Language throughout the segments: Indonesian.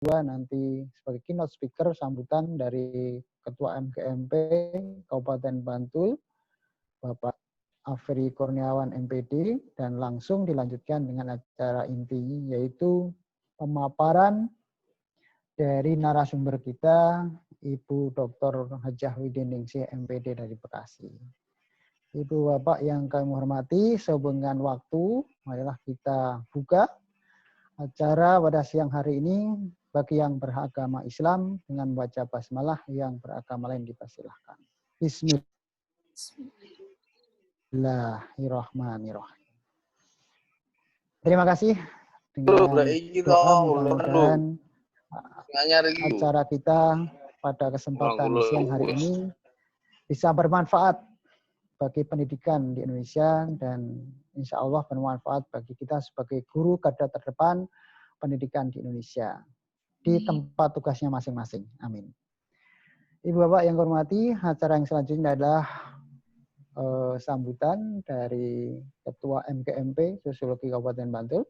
nanti sebagai keynote speaker sambutan dari Ketua MGMP Kabupaten Bantul, Bapak Afri Kurniawan MPD, dan langsung dilanjutkan dengan acara inti, yaitu pemaparan dari narasumber kita, Ibu Dr. Hajah Widiningsih MPD dari Bekasi. Ibu Bapak yang kami hormati, sebenarnya waktu, marilah kita buka acara pada siang hari ini. Bagi yang beragama Islam dengan membaca basmalah, yang beragama lain dipersilahkan. Bismillahirrahmanirrahim. Terima kasih. Dengan doa mudah-mudahan acara kita pada kesempatan siang hari ini bisa bermanfaat bagi pendidikan di Indonesia dan insya Allah bermanfaat bagi kita sebagai guru garda terdepan pendidikan di Indonesia di tempat tugasnya masing-masing. Amin. Ibu Bapak yang hormati, acara yang selanjutnya adalah sambutan dari Ketua MGMP Sosiologi Kabupaten Bantul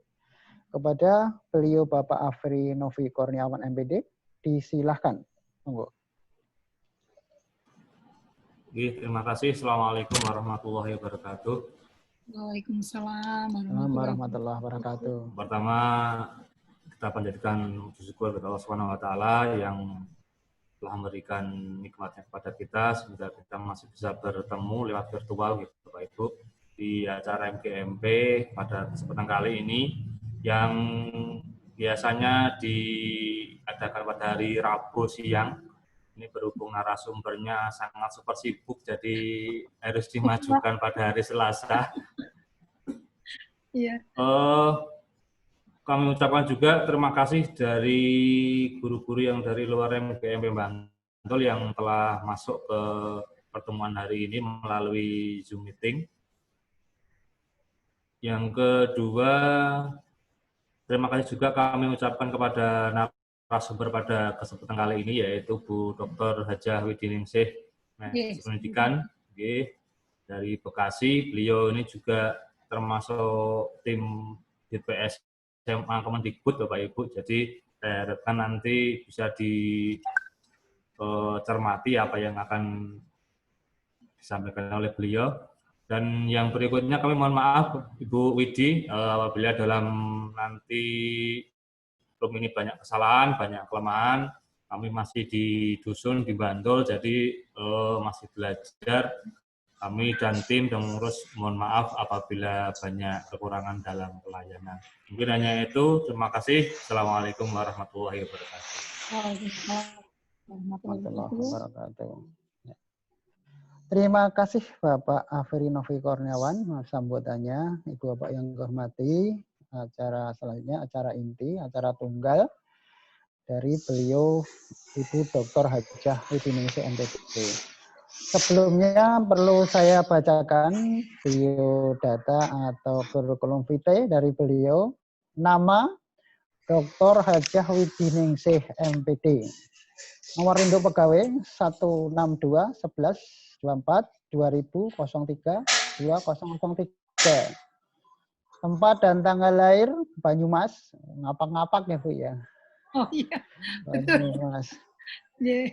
kepada beliau Bapak Afri Novi Kurniawan MPD. Disilahkan. Monggo. Terima kasih. Assalamualaikum warahmatullahi wabarakatuh. Waalaikumsalam warahmatullahi wabarakatuh. Pertama, kita panjatkan puji syukur kepada Allah Subhanahu wa taala yang telah memberikan nikmatnya kepada kita sehingga kita masih bisa bertemu lewat virtual gitu Bapak Ibu di acara MGMP pada kesempatan kali ini yang biasanya diadakan pada hari Rabu siang. Ini berhubung narasumbernya sangat super sibuk, jadi harus dimajukan pada hari Selasa. Iya. Kami ucapkan juga terima kasih dari guru-guru yang dari luar MGMP Bantul yang telah masuk ke pertemuan hari ini melalui Zoom meeting. Yang kedua, terima kasih juga kami ucapkan kepada narasumber pada kesempatan kali ini, yaitu Bu Dr. Hajah Widiningsih Pendidikan dari Bekasi. Beliau ini juga termasuk tim DPS SMA Kemendikbud Bapak Ibu, jadi saya harapkan nanti bisa dicermati apa yang akan disampaikan oleh beliau. Dan yang berikutnya kami mohon maaf Ibu Widi apabila dalam nanti room ini banyak kesalahan, banyak kelemahan. Kami masih di dusun, di Bantul, jadi masih belajar. Kami dan tim dan pengurus mohon maaf apabila banyak kekurangan dalam pelayanan. Mungkin hanya itu. Terima kasih. Assalamualaikum warahmatullahi wabarakatuh. Terima kasih Bapak Afri Novi Kurniawan sambutannya. Ibu Bapak yang hormati, acara selanjutnya acara inti, acara tunggal dari beliau Ibu Dr. Hajah Widiningsih MPD. Sebelumnya perlu saya bacakan biodata atau kurikulum vitae dari beliau. Nama Dr. Hajah Widiningsih MPD. Nomor induk pegawai 162 11 24 2000 03 2003. Tempat dan tanggal lahir Banyumas. Ngapak-ngapak ya Bu ya. Oh iya. Banyumas. Yeah.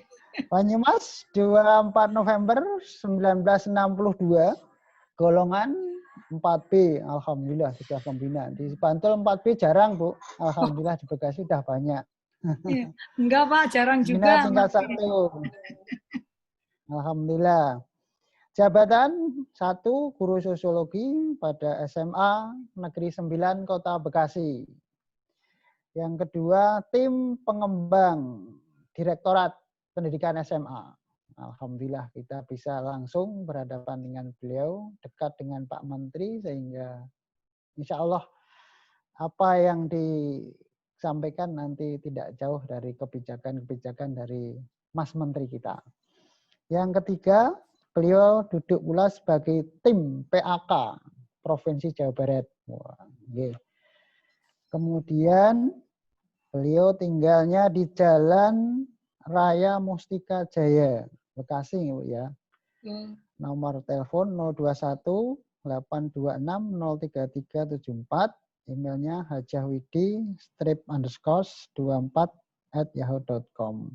Banyumas 24 November 1962, golongan 4B, alhamdulillah sudah pembinaan. Di Bantul 4B jarang Bu, alhamdulillah di Bekasi sudah banyak. Ya, enggak Pak, jarang juga. Tingkat 1. Alhamdulillah. Jabatan 1, guru sosiologi pada SMA Negeri 9 Kota Bekasi. Yang kedua, tim pengembang Direktorat Pendidikan SMA. Alhamdulillah kita bisa langsung berhadapan dengan beliau, dekat dengan Pak Menteri, sehingga insya Allah apa yang disampaikan nanti tidak jauh dari kebijakan-kebijakan dari Mas Menteri kita. Yang ketiga, beliau duduk pula sebagai tim PAK Provinsi Jawa Barat. Wah, okay. Kemudian beliau tinggalnya di Jalan Raya Mustika Jaya, Bekasi ya. Nomor telepon 021 826 03374. Emailnya hajahwidi_24 @yahoo.com.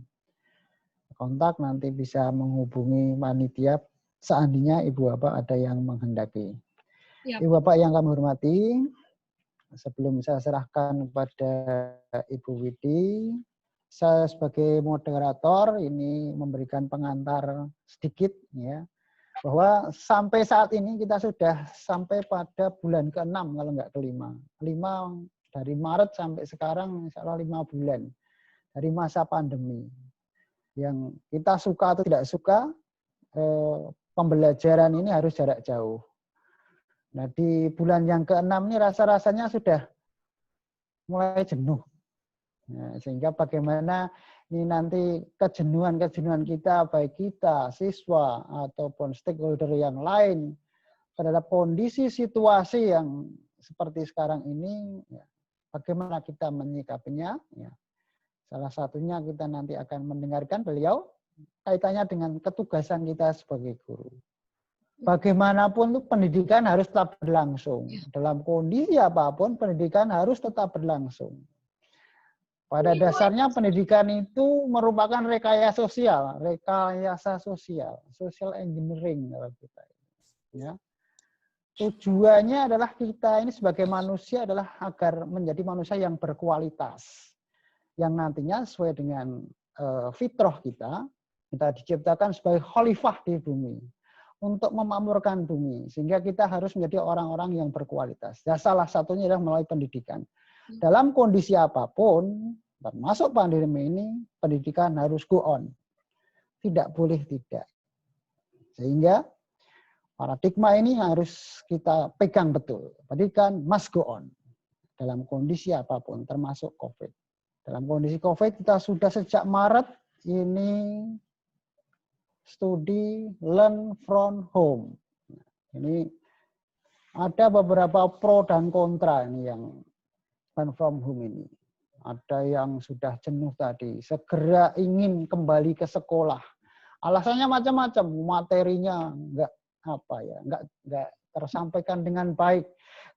Kontak nanti bisa menghubungi panitia seandainya Ibu Bapak ada yang menghendaki. Ya. Ibu Bapak yang kami hormati, sebelum saya serahkan kepada Ibu Widi, saya sebagai moderator ini memberikan pengantar sedikit ya, bahwa sampai saat ini kita sudah sampai pada bulan ke-6 kalau nggak ke-5. 5 dari Maret sampai sekarang insya Allah 5 bulan dari masa pandemi. Yang kita suka atau tidak suka, pembelajaran ini harus jarak jauh. Nah, di bulan yang ke-6 ini rasa-rasanya sudah mulai jenuh. Nah, sehingga bagaimana ini nanti kejenuhan-kejenuhan kita, baik kita, siswa, ataupun stakeholder yang lain, terhadap kondisi situasi yang seperti sekarang ini, ya, bagaimana kita menyikapinya. Ya. Salah satunya kita nanti akan mendengarkan beliau, kaitannya dengan ketugasan kita sebagai guru. Bagaimanapun tuh pendidikan harus tetap berlangsung. Dalam kondisi apapun pendidikan harus tetap berlangsung. Pada dasarnya pendidikan itu merupakan rekayasa sosial, social engineering kalau kita. Ya. Tujuannya adalah kita ini sebagai manusia adalah agar menjadi manusia yang berkualitas. Yang nantinya sesuai dengan fitrah kita diciptakan sebagai khalifah di bumi. Untuk memakmurkan bumi, sehingga kita harus menjadi orang-orang yang berkualitas. Dan salah satunya adalah melalui pendidikan. Dalam kondisi apapun, termasuk pandemi ini, pendidikan harus go on. Tidak boleh tidak. Sehingga paradigma ini harus kita pegang betul. Pendidikan must go on. Dalam kondisi apapun, termasuk COVID. Dalam kondisi COVID, kita sudah sejak Maret ini studi learn from home. Ini ada beberapa pro dan kontra ini yang learn from home ini. Ada yang sudah jenuh tadi, segera ingin kembali ke sekolah. Alasannya macam-macam, materinya nggak tersampaikan dengan baik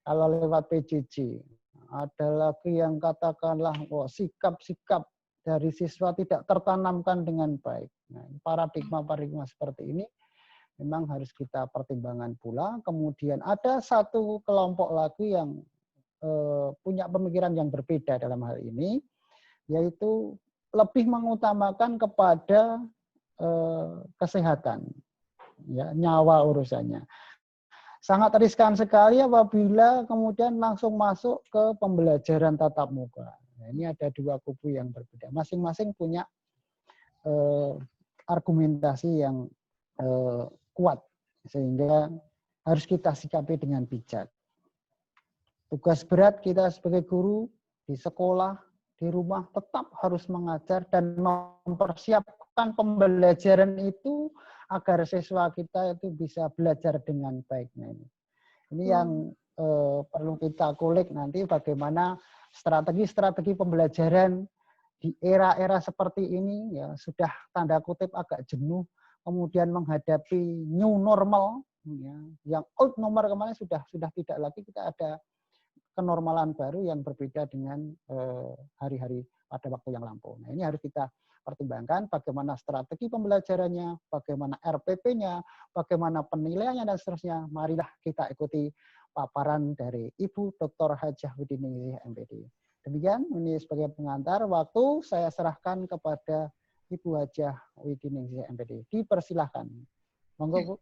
kalau lewat PJJ. Ada lagi yang katakanlah sikap-sikap dari siswa tidak tertanamkan dengan baik. Nah, paradigma seperti ini memang harus kita pertimbangkan pula. Kemudian ada satu kelompok lagi yang punya pemikiran yang berbeda dalam hal ini, yaitu lebih mengutamakan kepada kesehatan, ya, nyawa urusannya. Sangat riskan sekali apabila kemudian langsung masuk ke pembelajaran tatap muka. Nah, ini ada dua kubu yang berbeda. Masing-masing punya argumentasi yang kuat, sehingga harus kita sikapi dengan bijak. Tugas berat kita sebagai guru di sekolah, di rumah tetap harus mengajar dan mempersiapkan pembelajaran itu agar siswa kita itu bisa belajar dengan baik. Ini yang perlu kita kulik nanti, bagaimana strategi-strategi pembelajaran di era-era seperti ini, ya sudah tanda kutip agak jenuh, kemudian menghadapi new normal, ya, yang old normal kemarin sudah tidak lagi, kita ada kenormalan baru yang berbeda dengan hari-hari pada waktu yang lampau. Nah, ini harus kita pertimbangkan bagaimana strategi pembelajarannya, bagaimana RPP-nya, bagaimana penilaiannya, dan seterusnya. Marilah kita ikuti paparan dari Ibu Dr. Hajah Widiningsih MPD. Demikian, ini sebagai pengantar, waktu saya serahkan kepada Ibu Hajah Widiningsih MPD. Dipersilahkan. Monggo, Bu.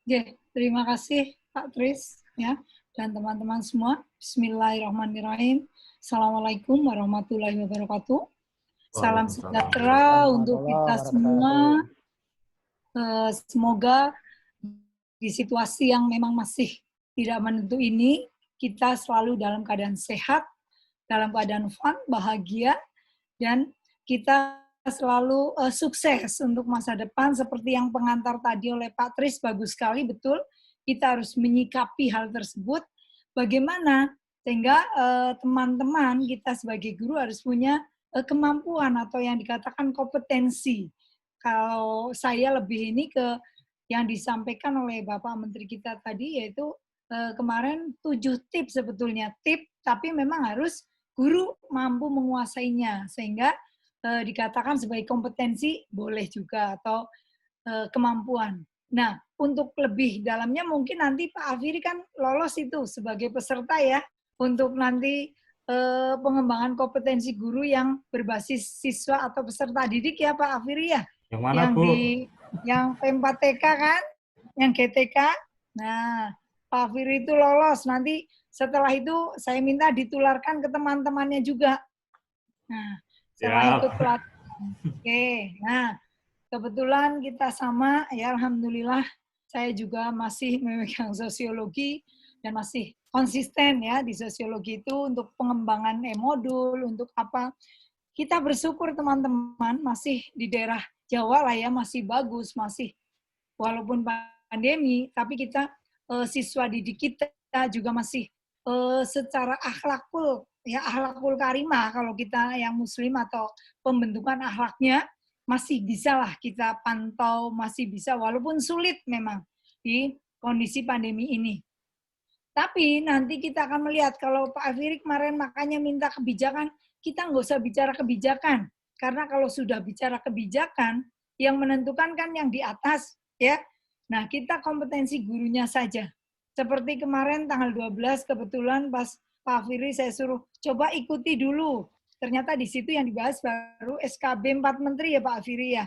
Ya, terima kasih Pak Tris, ya, dan teman-teman semua. Bismillahirrahmanirrahim. Assalamualaikum warahmatullahi wabarakatuh. Salam sejahtera untuk kita semua. Semoga di situasi yang memang masih tidak menentu ini, kita selalu dalam keadaan sehat, dalam keadaan fun, bahagia, dan kita selalu sukses untuk masa depan. Seperti yang pengantar tadi oleh Pak Tris, bagus sekali, betul. Kita harus menyikapi hal tersebut. Bagaimana? Sehingga teman-teman kita sebagai guru harus punya kemampuan atau yang dikatakan kompetensi. Kalau saya lebih ini ke yang disampaikan oleh Bapak Menteri kita tadi, yaitu kemarin 7 tips sebetulnya. Tip, tapi memang harus guru mampu menguasainya. Sehingga dikatakan sebagai kompetensi, boleh juga, atau kemampuan. Nah, untuk lebih dalamnya mungkin nanti Pak Afiri kan lolos itu sebagai peserta ya, untuk nanti pengembangan kompetensi guru yang berbasis siswa atau peserta didik ya Pak Afiri ya. Yang mana, Bu? Yang P4TK kan, yang GTK. Nah, Pak Afiri itu lolos. Nanti setelah itu saya minta ditularkan ke teman-temannya juga. Nah, setelah ikut pelatihan. Oke, nah kebetulan kita sama, ya alhamdulillah saya juga masih memegang sosiologi dan masih konsisten ya di sosiologi itu untuk pengembangan e-modul, untuk apa. Kita bersyukur teman-teman masih di daerah Jawa lah ya, masih bagus, masih walaupun pandemi, tapi kita siswa didik kita juga masih secara akhlakul karimah, kalau kita yang muslim atau pembentukan akhlaknya masih bisa lah kita pantau, masih bisa walaupun sulit memang di kondisi pandemi ini. Tapi nanti kita akan melihat kalau Pak Afiri kemarin makanya minta kebijakan, kita nggak usah bicara kebijakan. Karena kalau sudah bicara kebijakan, yang menentukan kan yang di atas, ya. Nah, kita kompetensi gurunya saja. Seperti kemarin tanggal 12, kebetulan pas Pak Afiri saya suruh, coba ikuti dulu. Ternyata di situ yang dibahas baru SKB 4 Menteri ya Pak Afiri ya.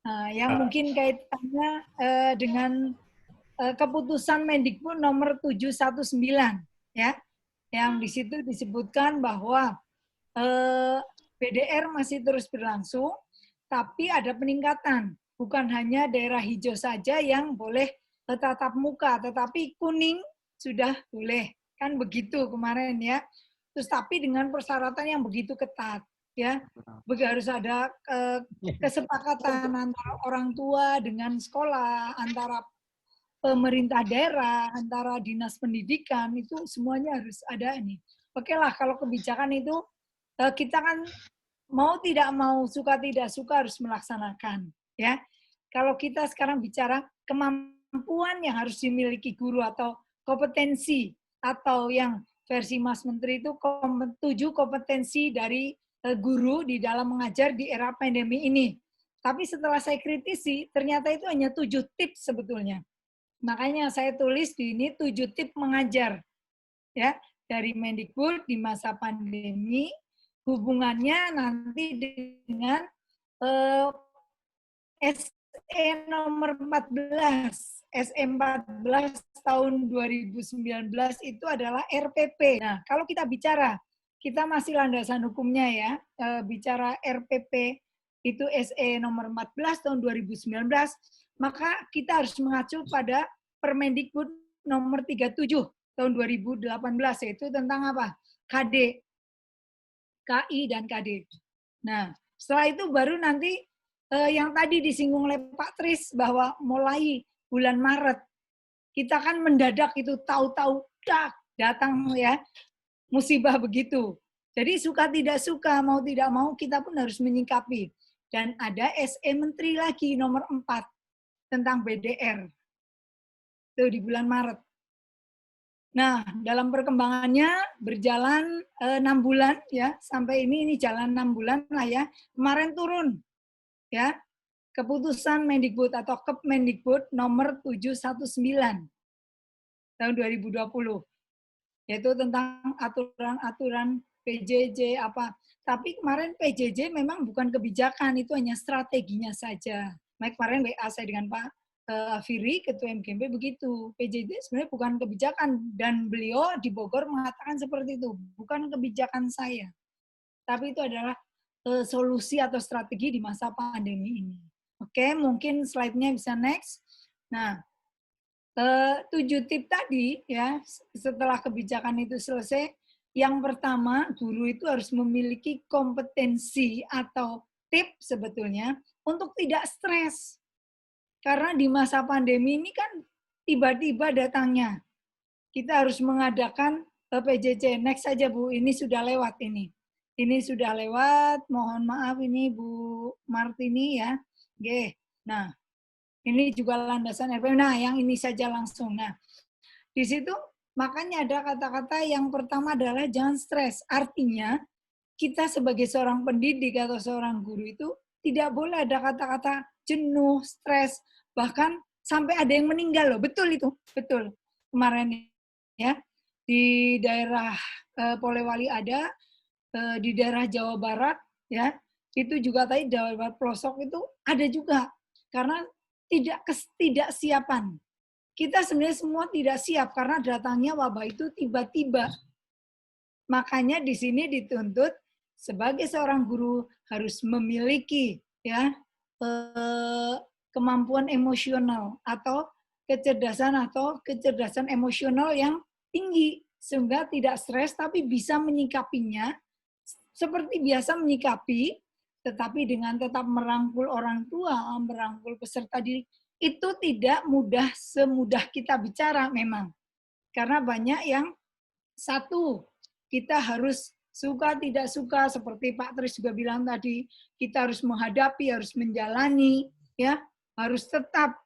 Nah, yang mungkin kaitannya dengan keputusan Mendikbud nomor 719 ya, yang di situ disebutkan bahwa PDR masih terus berlangsung, tapi ada peningkatan, bukan hanya daerah hijau saja yang boleh tatap muka, tetapi kuning sudah boleh, kan begitu kemarin ya. Terus tapi dengan persyaratan yang begitu ketat ya, harus ada kesepakatan antara orang tua dengan sekolah, antara pemerintah daerah, antara dinas pendidikan, itu semuanya harus ada ini. Oke lah, kalau kebijakan itu kita kan mau tidak mau, suka tidak suka harus melaksanakan. Ya, kalau kita sekarang bicara kemampuan yang harus dimiliki guru atau kompetensi, atau yang versi Mas Menteri itu 7 kompetensi dari guru di dalam mengajar di era pandemi ini. Tapi setelah saya kritisi, ternyata itu hanya 7 tips sebetulnya. Makanya saya tulis di ini 7 tips mengajar ya dari Mendikbud di masa pandemi, hubungannya nanti dengan SE nomor 14. SE 14 tahun 2019 itu adalah RPP. Nah, kalau kita bicara, kita masih landasan hukumnya ya, bicara RPP itu SE nomor 14 tahun 2019, maka kita harus mengacu pada Permendikbud nomor 37 tahun 2018, yaitu tentang apa? KD, KI dan KD. Nah, setelah itu baru nanti yang tadi disinggung oleh Pak Tris bahwa mulai bulan Maret kita kan mendadak itu tahu-tahu datang ya musibah begitu. Jadi suka tidak suka, mau tidak mau kita pun harus menyikapi. Dan ada SE Menteri lagi nomor 4 tentang BDR. Itu di bulan Maret. Nah, dalam perkembangannya berjalan 6 bulan ya, sampai ini jalan 6 bulan lah ya. Kemarin turun ya, keputusan Mendikbud atau Kepmendikbud nomor 719 tahun 2020, yaitu tentang aturan-aturan PJJ apa. Tapi kemarin PJJ memang bukan kebijakan, itu hanya strateginya saja. Nah, kemarin WA saya dengan Pak Afiri, Ketua MGMP begitu. PJJ sebenarnya bukan kebijakan, dan beliau di Bogor mengatakan seperti itu, bukan kebijakan saya. Tapi itu adalah solusi atau strategi di masa pandemi ini. Oke, mungkin slide-nya bisa next. Nah, 7 tips tadi ya, setelah kebijakan itu selesai, yang pertama guru itu harus memiliki kompetensi atau tips sebetulnya untuk tidak stres. Karena di masa pandemi ini kan tiba-tiba datangnya. Kita harus mengadakan PJJ. Next saja Bu, ini sudah lewat ini. Ini sudah lewat, mohon maaf ini Bu Martini ya. Oke. Nah, ini juga landasan RPP. Nah, yang ini saja langsung. Nah, di situ makanya ada kata-kata yang pertama adalah jangan stres. Artinya kita sebagai seorang pendidik atau seorang guru itu tidak boleh ada kata-kata jenuh, stres, bahkan sampai ada yang meninggal loh. Betul itu, betul. Kemarin ya di daerah Polewali ada, di daerah Jawa Barat ya, itu juga tadi Jawa Barat pelosok itu ada juga karena ketidaksiapan. Kita sebenarnya semua tidak siap karena datangnya wabah itu tiba-tiba. Makanya di sini dituntut sebagai seorang guru harus memiliki ya kemampuan emosional atau kecerdasan emosional yang tinggi sehingga tidak stres tapi bisa menyikapinya seperti biasa menyikapi, tetapi dengan tetap merangkul orang tua, merangkul peserta didik, itu tidak mudah semudah kita bicara memang. Karena banyak yang satu, kita harus suka tidak suka, seperti Pak Tris juga bilang tadi, kita harus menghadapi, harus menjalani, ya, harus tetap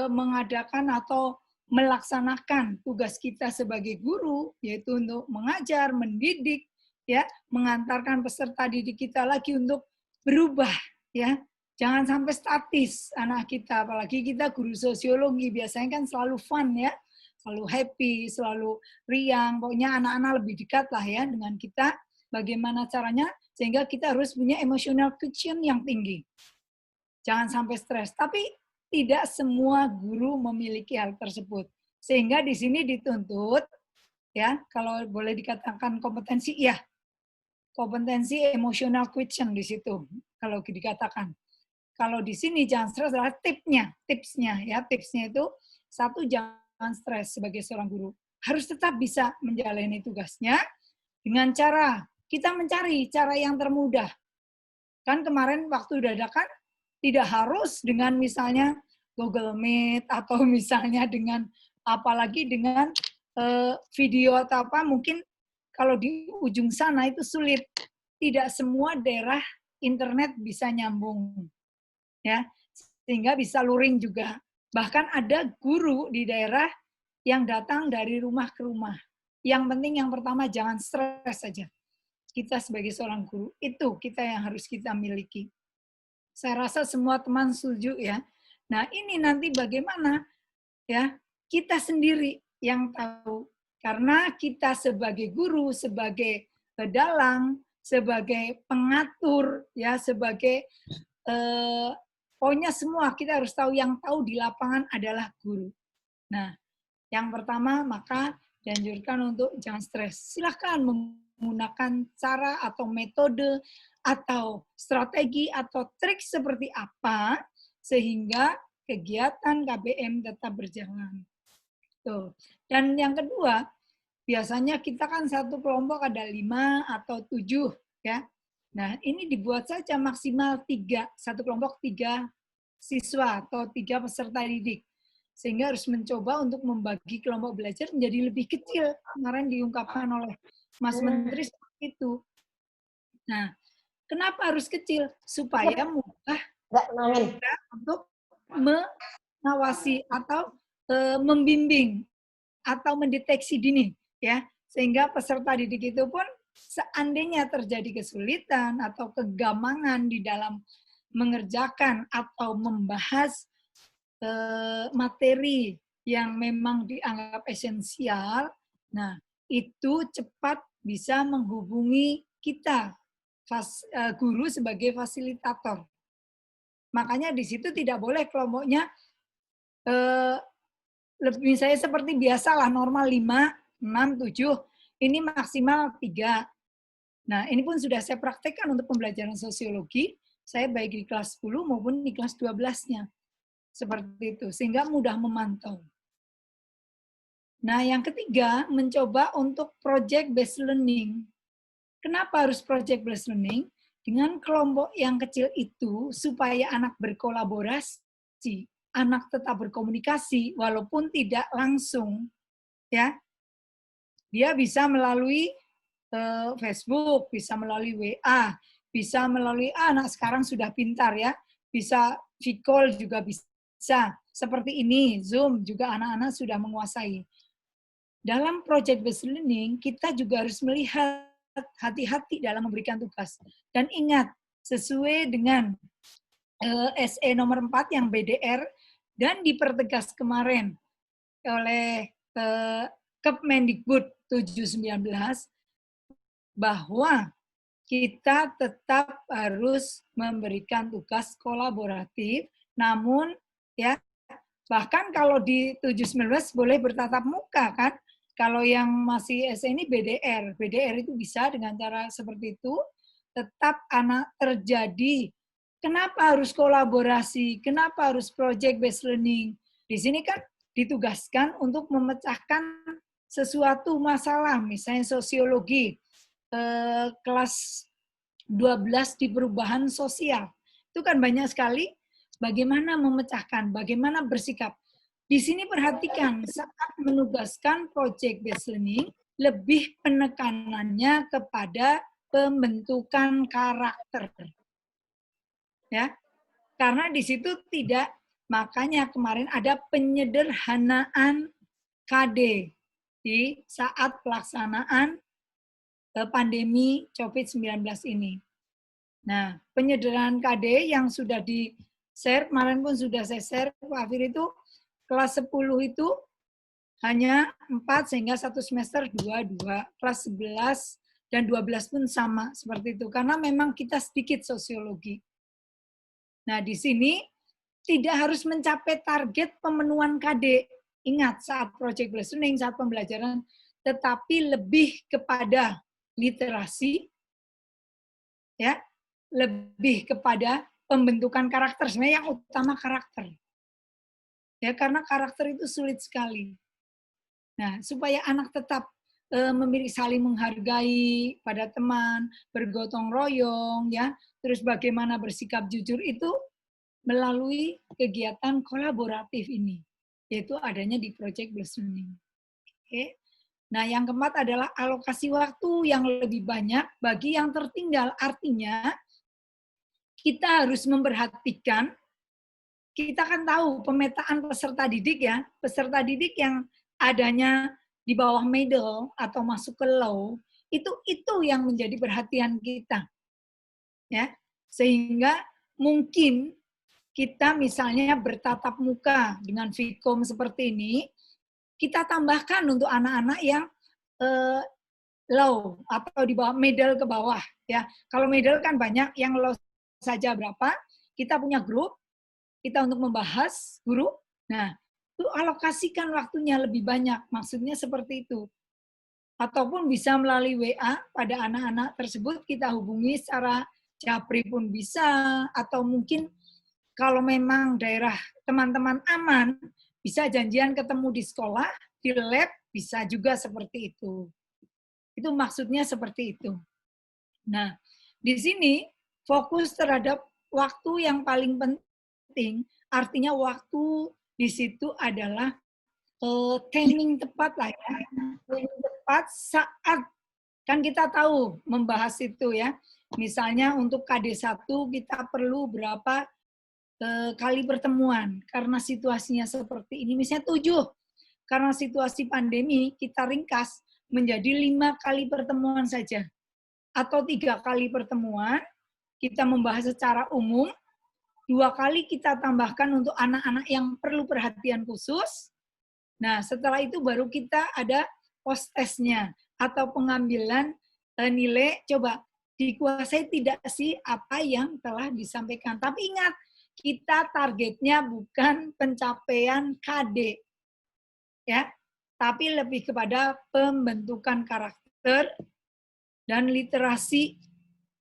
mengadakan atau melaksanakan tugas kita sebagai guru, yaitu untuk mengajar, mendidik, ya, mengantarkan peserta didik kita lagi untuk berubah, ya. Jangan sampai statis anak kita, apalagi kita guru sosiologi, biasanya kan selalu fun, ya, selalu happy, selalu riang, pokoknya anak-anak lebih dekat lah ya dengan kita, bagaimana caranya, sehingga kita harus punya emotional quotient yang tinggi. Jangan sampai stres, tapi tidak semua guru memiliki hal tersebut. Sehingga di sini dituntut, ya, kalau boleh dikatakan kompetensi, ya, kompetensi emotional quotient di situ, kalau dikatakan. Kalau di sini jangan stres adalah tipsnya ya, tipsnya itu satu, jangan stres sebagai seorang guru. Harus tetap bisa menjalani tugasnya dengan cara kita mencari cara yang termudah. Kan kemarin waktu dadakan tidak harus dengan misalnya Google Meet atau misalnya dengan apalagi dengan video atau apa, mungkin kalau di ujung sana itu sulit. Tidak semua daerah internet bisa nyambung. Ya, sehingga bisa luring juga. Bahkan ada guru di daerah yang datang dari rumah ke rumah. Yang penting yang pertama jangan stres saja. Kita sebagai seorang guru, itu kita yang harus kita miliki. Saya rasa semua teman setuju ya. Nah, ini nanti bagaimana ya, kita sendiri yang tahu. Karena kita sebagai guru, sebagai pedalang, sebagai pengatur, ya, sebagai pokoknya semua kita harus tahu, yang tahu di lapangan adalah guru. Nah, yang pertama maka dianjurkan untuk jangan stres. Silahkan menggunakan cara atau metode atau strategi atau trik seperti apa sehingga kegiatan KBM tetap berjalan. Tuh. Dan yang kedua, biasanya kita kan satu kelompok ada 5 atau 7 ya. Nah, ini dibuat saja maksimal 3, satu kelompok 3 siswa atau 3 peserta didik. Sehingga harus mencoba untuk membagi kelompok belajar menjadi lebih kecil. Kemarin diungkapkan oleh Mas Menteri seperti itu. Nah, kenapa harus kecil? Supaya mudah untuk mengawasi atau membimbing atau mendeteksi dini, ya, sehingga peserta didik itu pun seandainya terjadi kesulitan atau kegamangan di dalam mengerjakan atau membahas materi yang memang dianggap esensial, nah itu cepat bisa menghubungi kita, guru sebagai fasilitator. Makanya di situ tidak boleh kelompoknya misalnya seperti biasalah normal 5, 6, 7, ini maksimal 3. Nah, ini pun sudah saya praktekkan untuk pembelajaran sosiologi, saya baik di kelas 10 maupun di kelas 12-nya. Seperti itu, sehingga mudah memantau. Nah, yang ketiga, mencoba untuk project-based learning. Kenapa harus project-based learning? Dengan kelompok yang kecil itu, supaya anak berkolaborasi, anak tetap berkomunikasi, walaupun tidak langsung, ya, dia bisa melalui Facebook, bisa melalui WA, bisa melalui anak sekarang sudah pintar ya, bisa V-call juga bisa, seperti ini, Zoom juga anak-anak sudah menguasai. Dalam project based learning, kita juga harus melihat hati-hati dalam memberikan tugas. Dan ingat, sesuai dengan SE nomor 4 yang BDR dan dipertegas kemarin oleh Kemendikbud 719 bahwa kita tetap harus memberikan tugas kolaboratif, namun ya bahkan kalau di 719 boleh bertatap muka kan. Kalau yang masih SE ini BDR. BDR itu bisa dengan cara seperti itu, tetap anak terjadi. Kenapa harus kolaborasi? Kenapa harus project based learning? Di sini kan ditugaskan untuk memecahkan sesuatu masalah, misalnya sosiologi, kelas 12 di perubahan sosial. Itu kan banyak sekali bagaimana memecahkan, bagaimana bersikap. Di sini perhatikan, saat menugaskan project based learning, lebih penekanannya kepada pembentukan karakter. Ya, karena di situ tidak, makanya kemarin ada penyederhanaan KD di saat pelaksanaan pandemi COVID-19 ini. Nah, penyederhanaan KD yang sudah di-share, kemarin pun sudah saya share, Pak Afir, itu kelas 10 itu hanya 4 sehingga satu semester 2. Kelas 11 dan 12 pun sama seperti itu. Karena memang kita sedikit sosiologi. Nah, di sini tidak harus mencapai target pemenuhan KD. Ingat, saat project based learning, saat pembelajaran, tetapi lebih kepada literasi, ya, lebih kepada pembentukan karakter. Sebenarnya yang utama karakter. Ya, karena karakter itu sulit sekali. Nah, supaya anak tetap memiliki saling menghargai pada teman, bergotong royong, ya, terus bagaimana bersikap jujur itu melalui kegiatan kolaboratif ini, yaitu adanya di project based learning. Oke. Nah, yang keempat adalah alokasi waktu yang lebih banyak bagi yang tertinggal. Artinya, kita harus memperhatikan, kita kan tahu pemetaan peserta didik ya, peserta didik yang adanya di bawah middle atau masuk ke low, itu yang menjadi perhatian kita. Ya, sehingga mungkin kita misalnya bertatap muka dengan Vkom seperti ini, kita tambahkan untuk anak-anak yang low atau di bawah middle ke bawah. Ya, kalau middle kan banyak, yang low saja berapa, kita punya grup, kita untuk membahas guru, nah, itu alokasikan waktunya lebih banyak, maksudnya seperti itu. Ataupun bisa melalui WA pada anak-anak tersebut, kita hubungi secara japri pun bisa, atau mungkin kalau memang daerah teman-teman aman, bisa janjian ketemu di sekolah, di lab, bisa juga seperti itu. Itu maksudnya seperti itu. Nah, di sini fokus terhadap waktu yang paling penting, artinya waktu di situ adalah timing tepat lah ya. Timing tepat saat, kan kita tahu membahas itu ya, misalnya untuk KD1 kita perlu berapa kali pertemuan, karena situasinya seperti ini, misalnya 7, karena situasi pandemi kita ringkas menjadi 5 kali pertemuan saja, atau 3 kali pertemuan, kita membahas secara umum, 2 kali kita tambahkan untuk anak-anak yang perlu perhatian khusus. Nah, setelah itu baru kita ada post testnya atau pengambilan nilai, coba dikuasai tidak sih apa yang telah disampaikan. Tapi ingat, kita targetnya bukan pencapaian KD, ya, tapi lebih kepada pembentukan karakter dan literasi,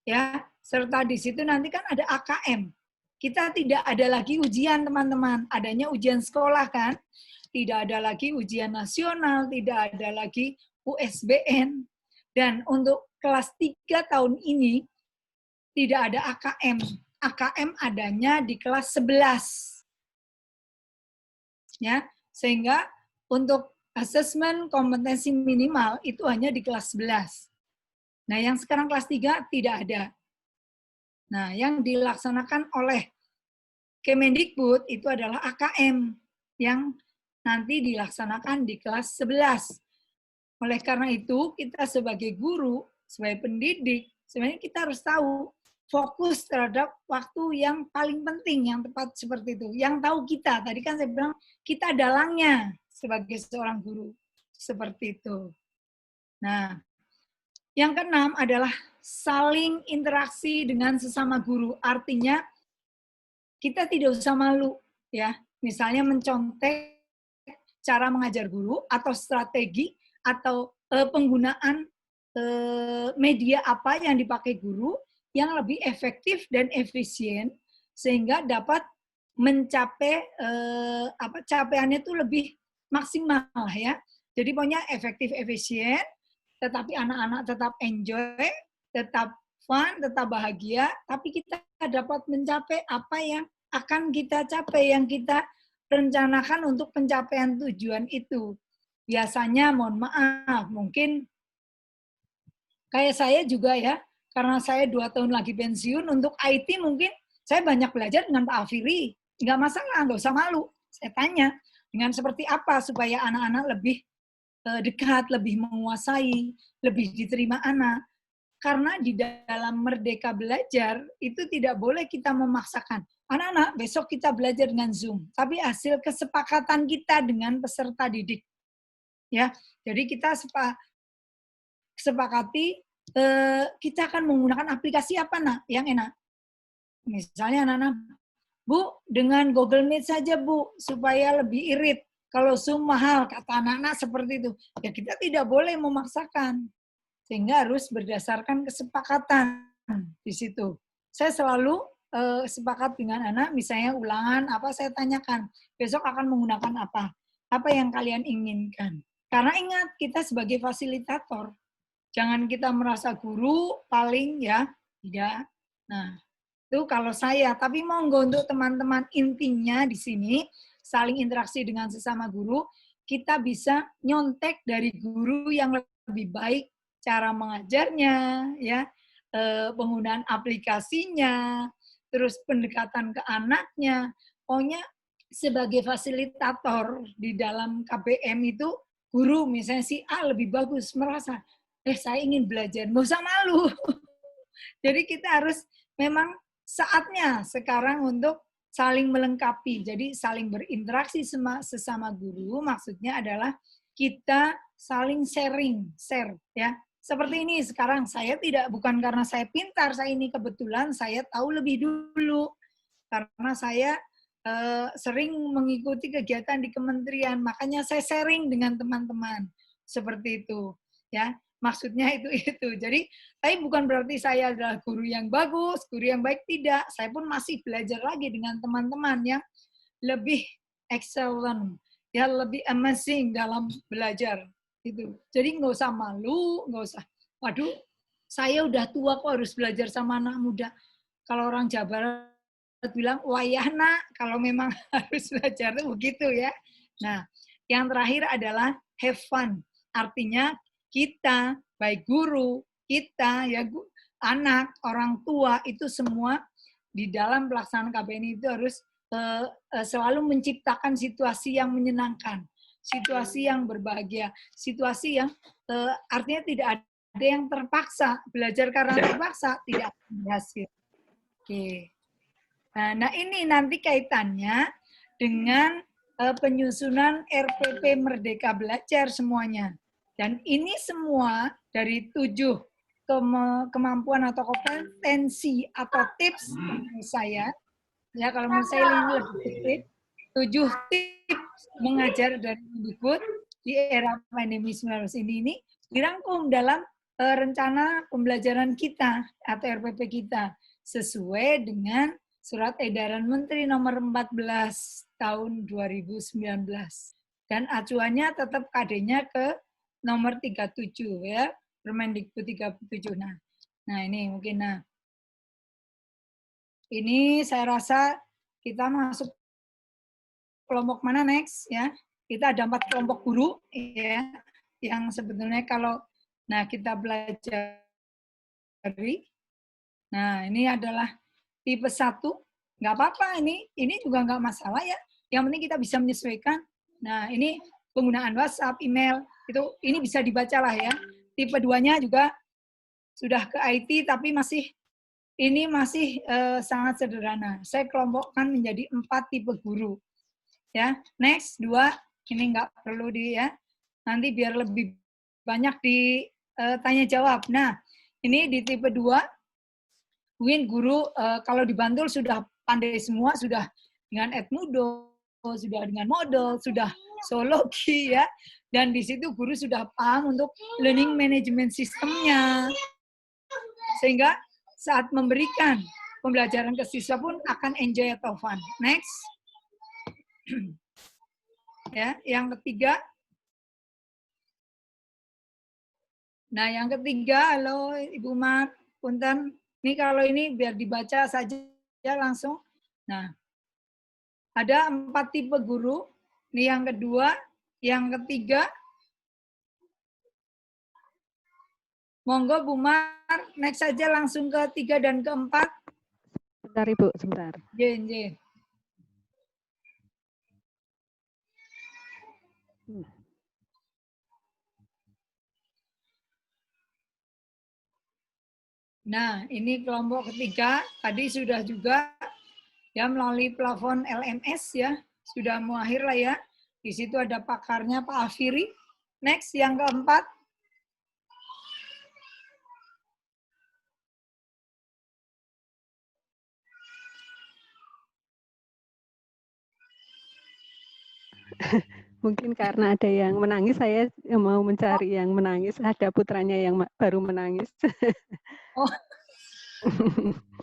ya, serta di situ nanti kan ada AKM. Kita tidak ada lagi ujian, teman-teman. Adanya ujian sekolah, kan? Tidak ada lagi ujian nasional, tidak ada lagi USBN. Dan untuk kelas 3 tahun ini, tidak ada AKM. AKM adanya di kelas 11. Ya, sehingga untuk asesmen kompetensi minimal itu hanya di kelas 11. Nah, yang sekarang kelas 3 tidak ada. Nah, yang dilaksanakan oleh Kemendikbud itu adalah AKM yang nanti dilaksanakan di kelas 11. Oleh karena itu, kita sebagai guru sebagai pendidik, sebenarnya kita harus tahu fokus terhadap waktu yang paling penting, yang tepat seperti itu. Yang tahu kita, tadi kan saya bilang kita dalangnya sebagai seorang guru. Seperti itu. Nah, yang keenam adalah saling interaksi dengan sesama guru. Artinya kita tidak usah malu, ya. Misalnya mencontek cara mengajar guru atau strategi atau penggunaan media apa yang dipakai guru yang lebih efektif dan efisien sehingga dapat mencapai capaiannya itu lebih maksimal ya. Jadi pokoknya efektif efisien, tetapi anak-anak tetap enjoy, tetap fun, tetap bahagia, tapi kita dapat mencapai apa yang akan kita capai, yang kita rencanakan untuk pencapaian tujuan itu. Biasanya, mohon maaf, mungkin kayak saya juga ya, karena saya 2 tahun lagi pensiun, untuk IT mungkin saya banyak belajar dengan Pak Afiri. Nggak masalah, nggak usah malu. Saya tanya, dengan seperti apa supaya anak-anak lebih dekat, lebih menguasai, lebih diterima anak. Karena di dalam Merdeka Belajar, itu tidak boleh kita memaksakan. Anak-anak, besok kita belajar dengan Zoom. Tapi hasil kesepakatan kita dengan peserta didik. Ya, jadi kita sepakati kita akan menggunakan aplikasi apa nak yang enak. Misalnya anak-anak, Bu, dengan Google Meet saja Bu, supaya lebih irit. Kalau Zoom mahal, kata anak-anak seperti itu. Ya kita tidak boleh memaksakan. Sehingga harus berdasarkan kesepakatan di situ. Saya selalu sepakat dengan anak, misalnya ulangan apa saya tanyakan, besok akan menggunakan apa yang kalian inginkan. Karena ingat, kita sebagai fasilitator, jangan kita merasa guru paling ya, tidak. Nah, itu kalau saya, tapi monggo untuk teman-teman, intinya di sini saling interaksi dengan sesama guru, kita bisa nyontek dari guru yang lebih baik cara mengajarnya, ya, penggunaan aplikasinya, terus pendekatan ke anaknya. Pokoknya sebagai fasilitator di dalam KBM itu, guru misalnya si A lebih bagus, merasa, saya ingin belajar, nggak usah malu. Jadi kita harus memang saatnya sekarang untuk saling melengkapi. Jadi saling berinteraksi sesama guru, maksudnya adalah kita saling share ya. Seperti ini sekarang saya bukan karena saya pintar, saya ini kebetulan saya tahu lebih dulu karena saya sering mengikuti kegiatan di kementerian, makanya saya sharing dengan teman-teman seperti itu ya. Maksudnya itu. Jadi, tapi bukan berarti saya adalah guru yang bagus, guru yang baik, tidak. Saya pun masih belajar lagi dengan teman-teman yang lebih excellent, ya lebih amazing dalam belajar. Gitu. Jadi nggak usah malu, nggak usah, waduh, saya udah tua kok harus belajar sama anak muda. Kalau orang Jawa Barat bilang, wayah nak, kalau memang harus belajar itu begitu ya. Nah, yang terakhir adalah have fun. Artinya, kita, baik guru, kita, ya anak, orang tua, itu semua di dalam pelaksanaan KBM itu harus selalu menciptakan situasi yang menyenangkan, situasi yang berbahagia, situasi yang artinya tidak ada yang terpaksa, belajar karena terpaksa, tidak akan berhasil. Oke. Nah ini nanti kaitannya dengan penyusunan RPP Merdeka Belajar semuanya. Dan ini semua dari 7 kemampuan atau kompetensi atau tips menurut saya, ya kalau menurut saya ini lebih 7 tips mengajar dan mendikbud di era pandemi 19 ini dirangkum dalam rencana pembelajaran kita atau RPP kita sesuai dengan Surat Edaran Menteri Nomor 14 tahun 2019. Dan acuannya tetap KD-nya ke nomor 37 ya, Permendikbud 37. Nah ini mungkin ini saya rasa kita masuk kelompok mana next ya. Kita ada 4 kelompok guru ya, yang sebetulnya kalau kita belajar nah ini adalah tipe 1, nggak apa-apa ini juga nggak masalah ya. Yang penting kita bisa menyesuaikan. Nah ini penggunaan WhatsApp, email, ini bisa dibaca lah ya. Tipe 2-nya juga sudah ke IT tapi ini masih sangat sederhana. Saya kelompokkan menjadi 4 tipe guru. Ya, next 2 ini nggak perlu ya. Nanti biar lebih banyak ditanya jawab. Nah, ini di tipe 2 mungkin guru kalau di Bantul sudah pandai semua, sudah dengan Edmudo, sudah dengan model, sudah zoologi ya. Dan di situ guru sudah paham untuk learning management sistemnya. Sehingga saat memberikan pembelajaran ke siswa pun akan enjoy atau fun. Next. Ya, yang ketiga. Nah, yang ketiga, halo Ibu Mat, punten. Ini kalau ini biar dibaca saja langsung. Nah, ada 4 tipe guru. Ini yang kedua, yang ketiga. Monggo Bu Mar, next saja langsung ke 3 dan ke 4. Sebentar Ibu, sebentar. J. Nah, ini kelompok ketiga. Tadi sudah juga ya melalui plafon LMS ya, sudah mau akhir lah ya. Di situ ada pakarnya Pak Afiri. Next, yang keempat. Mungkin karena ada yang menangis, saya mau mencari yang menangis. Ada putranya yang baru menangis. Oh,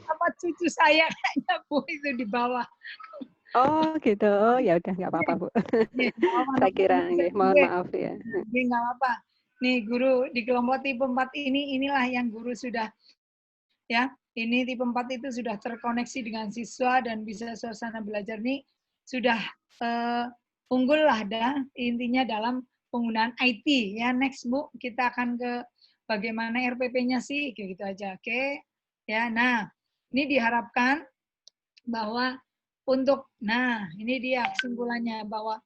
apa cucu saya kayaknya Bu itu di bawah. Oh gitu, oh ya udah nggak apa-apa Bu. Saya kira, mohon maaf ya. Nggak apa-apa. Nih guru di kelompok tipe 4 inilah yang guru sudah ya. Ini tipe 4 itu sudah terkoneksi dengan siswa dan bisa suasana belajar nih sudah unggul lah dah intinya dalam penggunaan IT ya. Next Bu, kita akan ke bagaimana RPP-nya sih, kayak gitu aja. Oke. Ya, nah, ini diharapkan bahwa nah, ini dia kesimpulannya bahwa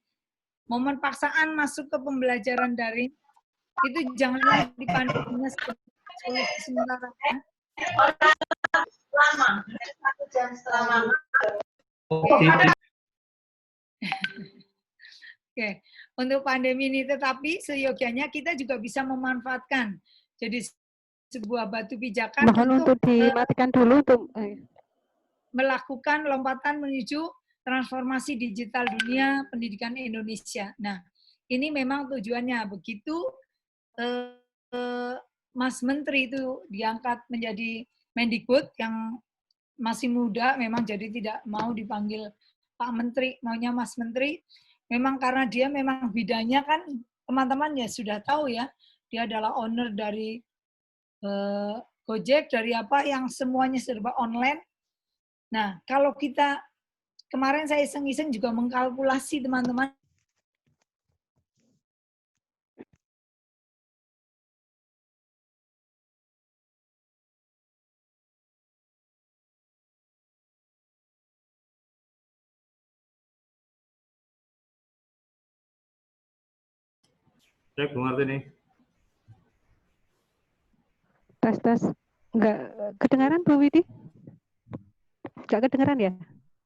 momen paksaan masuk ke pembelajaran daring itu janganlah dipandangnya solusi sementara. Ya. Oke, untuk pandemi ini tetapi seyogianya kita juga bisa memanfaatkan jadi sebuah batu pijakan untuk dimatikan dulu untuk melakukan lompatan menuju transformasi digital dunia pendidikan Indonesia. Nah, ini memang tujuannya begitu Mas Menteri itu diangkat menjadi Mendikbud yang masih muda, memang jadi tidak mau dipanggil Pak Menteri, maunya Mas Menteri. Memang karena dia memang bidangnya kan teman-teman ya sudah tahu ya, dia adalah owner dari Gojek, dari apa yang semuanya serba online. Nah, kalau kita kemarin saya iseng-iseng juga mengkalkulasi teman-teman. Cek Bu Martini. Tes. Enggak kedengaran Bu Widi? Enggak kedengaran ya?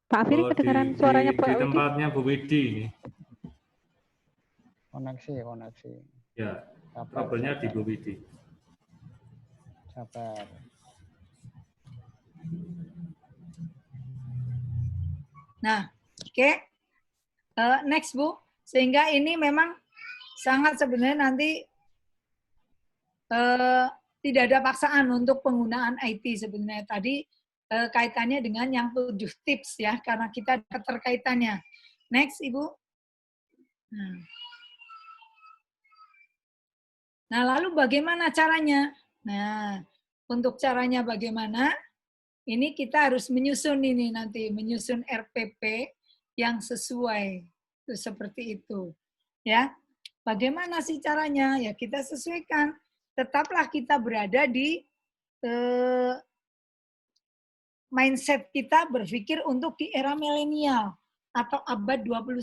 Pak Afiri kedengaran suaranya Pak Widi? Di tempatnya Bu Widi ini. Koneksi. Ya, kabelnya di Bu Widi. Sabar. Nah, oke. Next Bu. Sehingga ini memang sangat sebenarnya nanti tidak ada paksaan untuk penggunaan IT sebenarnya. Tadi kaitannya dengan yang 7 tips ya, karena kita ada keterkaitannya. Next, Ibu. Nah, lalu bagaimana caranya? Nah, untuk caranya bagaimana? Ini kita harus menyusun ini nanti, menyusun RPP yang sesuai. Itu seperti itu. Ya. Bagaimana sih caranya? Ya kita sesuaikan. Tetaplah kita berada di mindset kita berpikir untuk di era milenial atau abad 21.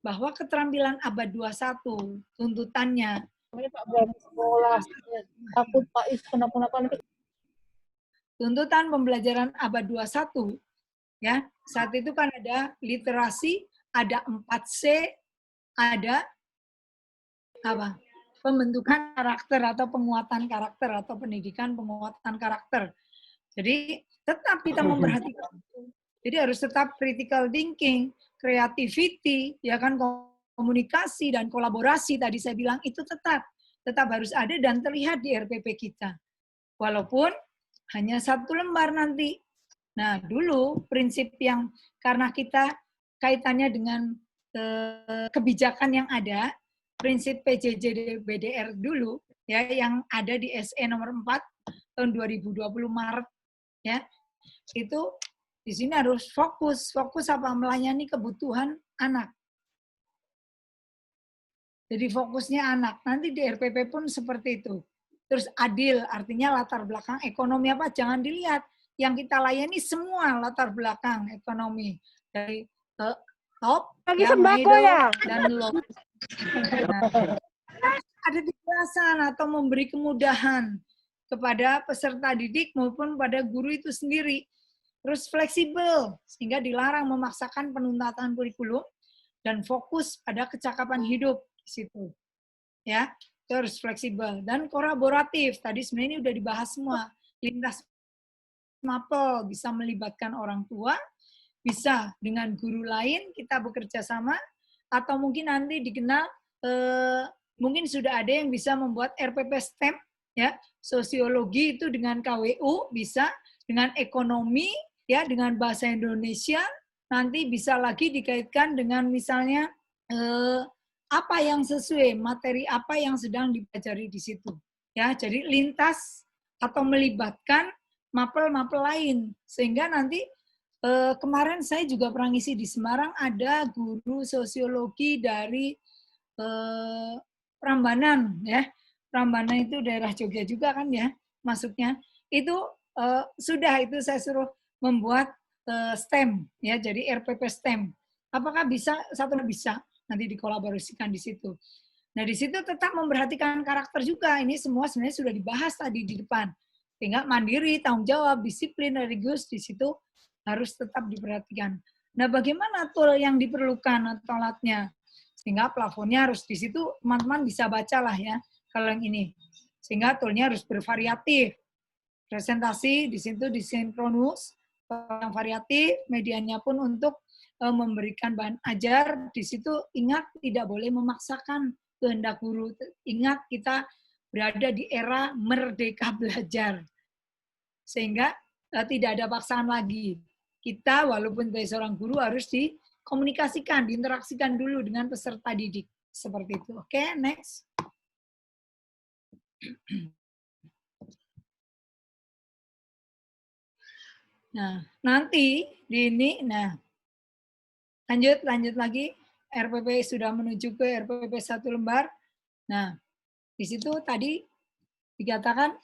Bahwa keterampilan abad 21 tuntutannya namanya Pak berani sekolah, ya, takut Pak Is kenapa-napa nanti. Tuntutan pembelajaran abad 21, ya, saat itu kan ada literasi, ada 4C, ada apa? Pembentukan karakter atau penguatan karakter atau pendidikan penguatan karakter. Jadi tetap kita memperhatikan itu. Jadi harus tetap critical thinking, creativity, ya kan, komunikasi dan kolaborasi tadi saya bilang itu tetap harus ada dan terlihat di RPP kita. Walaupun hanya 1 lembar nanti. Nah, dulu prinsip yang karena kita kaitannya dengan kebijakan yang ada, prinsip PJJ BDR dulu ya yang ada di SE nomor 4 tahun 2020 Maret ya. Itu di sini harus fokus apa? Melayani kebutuhan anak. Jadi fokusnya anak. Nanti di RPP pun seperti itu. Terus adil, artinya latar belakang ekonomi apa? Jangan dilihat. Yang kita layani semua latar belakang ekonomi. Dari top, Lagi ya, sembako middle, ya? dan low. Nah, ada kejelasan atau memberi kemudahan kepada peserta didik maupun pada guru itu sendiri. Terus fleksibel, sehingga dilarang memaksakan penuntasan kurikulum dan fokus pada kecakapan hidup di situ. Ya, itu harus fleksibel dan kolaboratif. Tadi sebenarnya ini udah dibahas semua. Lintas mapel bisa melibatkan orang tua, bisa dengan guru lain kita bekerja sama, atau mungkin nanti dikenal mungkin sudah ada yang bisa membuat RPP STEM, ya, sosiologi itu dengan KWU bisa, dengan ekonomi, ya, dengan bahasa Indonesia, nanti bisa lagi dikaitkan dengan misalnya apa yang sesuai, materi apa yang sedang dipelajari di situ. Ya, jadi lintas atau melibatkan mapel-mapel lain. Sehingga nanti kemarin saya juga pernah ngisi di Semarang, ada guru sosiologi dari Prambanan, ya. Prambanan itu daerah Jogja juga kan ya, masuknya. Itu sudah itu saya suruh membuat STEM, ya, jadi RPP STEM. Apakah bisa? Satu bisa, nanti dikolaborasikan di situ. Nah, di situ tetap memperhatikan karakter juga. Ini semua sebenarnya sudah dibahas tadi di depan. Sehingga mandiri, tanggung jawab, disiplin, religius, di situ harus tetap diperhatikan. Nah, bagaimana tool yang diperlukan atau alatnya? Sehingga plafonnya harus di situ, teman-teman bisa bacalah ya, kalau yang ini. Sehingga toolnya harus bervariatif. Presentasi di situ disinkronus, yang variatif, medianya pun untuk memberikan bahan ajar. Di situ ingat tidak boleh memaksakan kehendak guru. Ingat kita berada di era merdeka belajar. Sehingga tidak ada paksaan lagi. Kita walaupun sebagai seorang guru harus dikomunikasikan, diinteraksikan dulu dengan peserta didik. Seperti itu. Oke, next. Nah, nanti di ini, nah, lanjut lagi. RPP sudah menuju ke RPP 1 lembar. Nah, di situ tadi dikatakan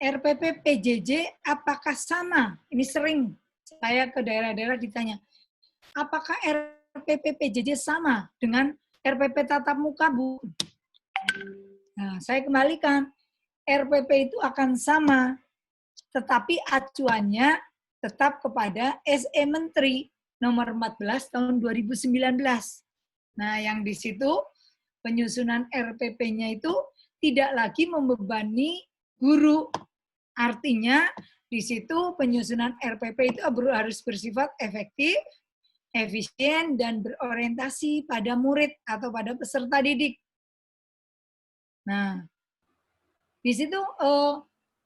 RPP PJJ apakah sama? Ini sering saya ke daerah-daerah ditanya, apakah RPP PJJ sama dengan RPP tatap muka, Bu? Nah, saya kembalikan, RPP itu akan sama, tetapi acuannya tetap kepada SE Menteri nomor 14 tahun 2019. Nah, yang di situ penyusunan RPP-nya itu tidak lagi membebani guru. Artinya di situ penyusunan RPP itu harus bersifat efektif, efisien, dan berorientasi pada murid atau pada peserta didik. Nah, di situ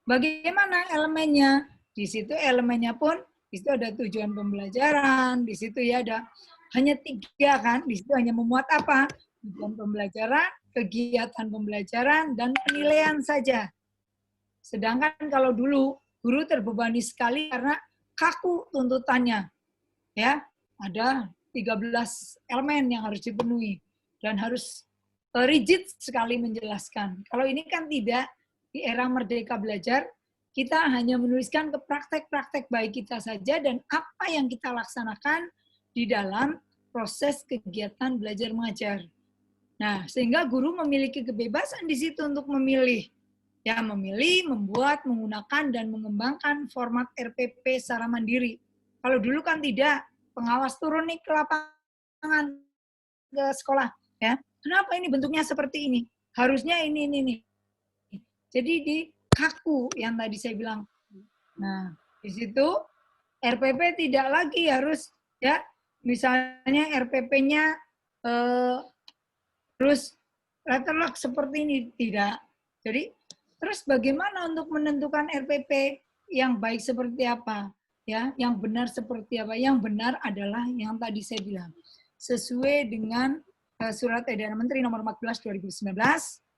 bagaimana elemennya? Di situ elemennya pun, di situ ada tujuan pembelajaran, di situ ya ada hanya 3 kan, di situ hanya memuat apa? Tujuan pembelajaran, kegiatan pembelajaran, dan penilaian saja. Sedangkan kalau dulu, guru terbebani sekali karena kaku tuntutannya. Ya, ada 13 elemen yang harus dipenuhi, dan harus rigid sekali menjelaskan. Kalau ini kan tidak, di era merdeka belajar, kita hanya menuliskan ke praktek-praktek baik kita saja dan apa yang kita laksanakan di dalam proses kegiatan belajar mengajar. Nah, sehingga guru memiliki kebebasan di situ untuk memilih. Ya, memilih, membuat, menggunakan, dan mengembangkan format RPP secara mandiri. Kalau dulu kan tidak, pengawas turun nih ke lapangan, ke sekolah. Ya, kenapa ini bentuknya seperti ini? Harusnya ini. Jadi di kaku yang tadi saya bilang. Nah, di situ RPP tidak lagi harus, ya, misalnya RPP-nya terus letterlock seperti ini, tidak. Jadi terus bagaimana untuk menentukan RPP yang baik seperti apa, ya, yang benar seperti apa? Yang benar adalah yang tadi saya bilang, sesuai dengan Surat Edaran Menteri Nomor 14 2019,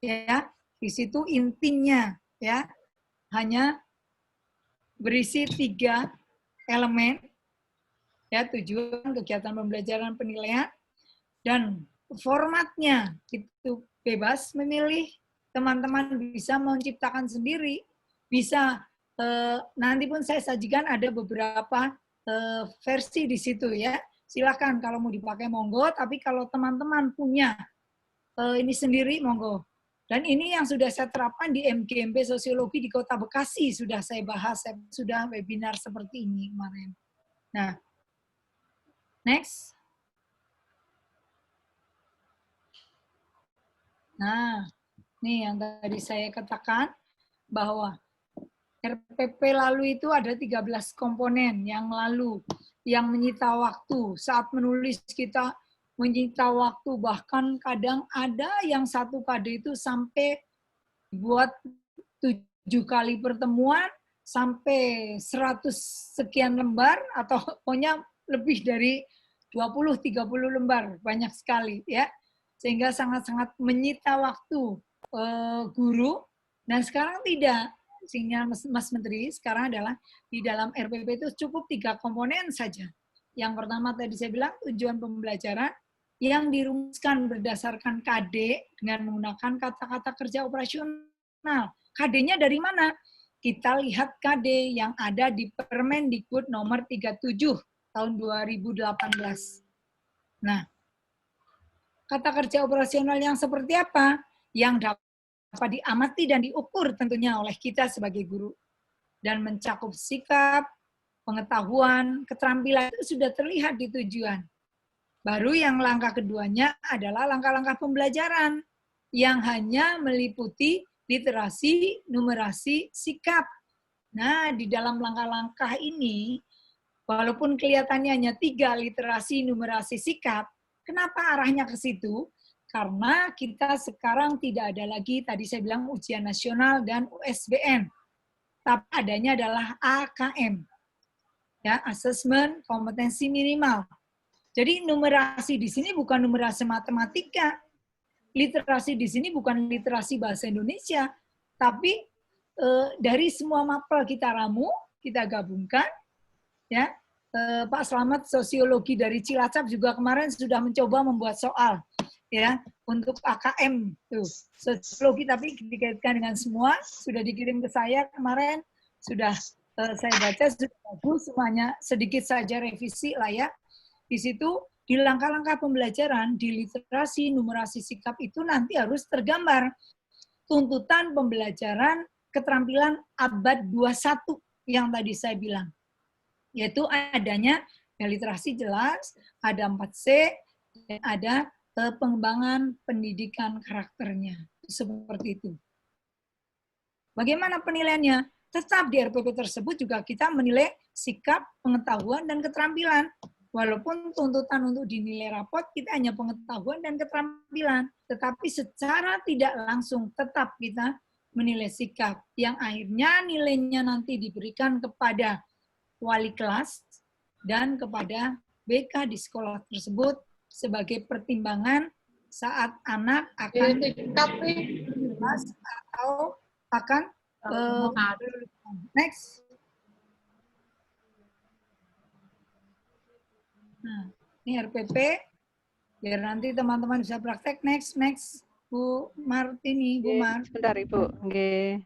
ya. Di situ intinya, ya, hanya berisi 3 elemen, ya, tujuan, kegiatan pembelajaran, penilaian, dan formatnya itu bebas memilih. Teman-teman bisa menciptakan sendiri, bisa nanti pun saya sajikan ada beberapa versi di situ, ya. Silakan kalau mau dipakai monggo, tapi kalau teman-teman punya ini sendiri monggo. Dan ini yang sudah saya terapkan di MGMP Sosiologi di Kota Bekasi, sudah saya bahas, sudah webinar seperti ini kemarin. Nah, next. Nah, nih yang tadi saya katakan bahwa RPP lalu itu ada 13 komponen yang lalu, yang menyita waktu. Saat menulis kita menyita waktu, bahkan kadang ada yang 1 KD itu sampai buat 7 kali pertemuan, sampai 100 sekian lembar, atau pokoknya lebih dari 20-30 lembar, banyak sekali, ya. Sehingga sangat-sangat menyita waktu guru. Dan sekarang tidak. Sehingga Mas Menteri sekarang adalah di dalam RPP itu cukup 3 komponen saja. Yang pertama tadi saya bilang tujuan pembelajaran yang dirumuskan berdasarkan KD dengan menggunakan kata-kata kerja operasional. KD-nya dari mana? Kita lihat KD yang ada di Permendikbud nomor 37 tahun 2018. Nah, kata kerja operasional yang seperti apa? Yang dapat diamati dan diukur tentunya oleh kita sebagai guru. Dan mencakup sikap, pengetahuan, keterampilan itu sudah terlihat di tujuan. Baru yang langkah keduanya adalah langkah-langkah pembelajaran yang hanya meliputi literasi, numerasi, sikap. Nah, di dalam langkah-langkah ini, walaupun kelihatannya hanya 3, literasi, numerasi, sikap, kenapa arahnya ke situ? Karena kita sekarang tidak ada lagi, tadi saya bilang ujian nasional dan USBN. Tapi adanya adalah AKM. Ya, Asesmen Kompetensi Minimal. Jadi numerasi di sini bukan numerasi matematika. Literasi di sini bukan literasi bahasa Indonesia. Tapi dari semua mapel kita ramu, kita gabungkan. Ya, Pak Slamet sosiologi dari Cilacap juga kemarin sudah mencoba membuat soal, ya, untuk AKM tuh sosiologi, tapi dikaitkan dengan semua, sudah dikirim ke saya kemarin, sudah saya baca, sudah bagus semuanya, sedikit saja revisi lah, ya. Di situ di langkah-langkah pembelajaran di literasi, numerasi, sikap itu nanti harus tergambar tuntutan pembelajaran keterampilan abad 21 yang tadi saya bilang. Yaitu adanya ya, literasi jelas, ada 4C, dan ada pengembangan pendidikan karakternya. Seperti itu. Bagaimana penilaiannya? Tetap di RPP tersebut juga kita menilai sikap, pengetahuan, dan keterampilan. Walaupun tuntutan untuk dinilai rapot, kita hanya pengetahuan dan keterampilan. Tetapi secara tidak langsung tetap kita menilai sikap. Yang akhirnya nilainya nanti diberikan kepada wali kelas dan kepada BK di sekolah tersebut sebagai pertimbangan saat anak akan kelas atau akan next. Nah, ini RPP biar nanti teman-teman bisa praktek. Next Bu Martini, Bu Mar. Sebentar Ibu, nggih.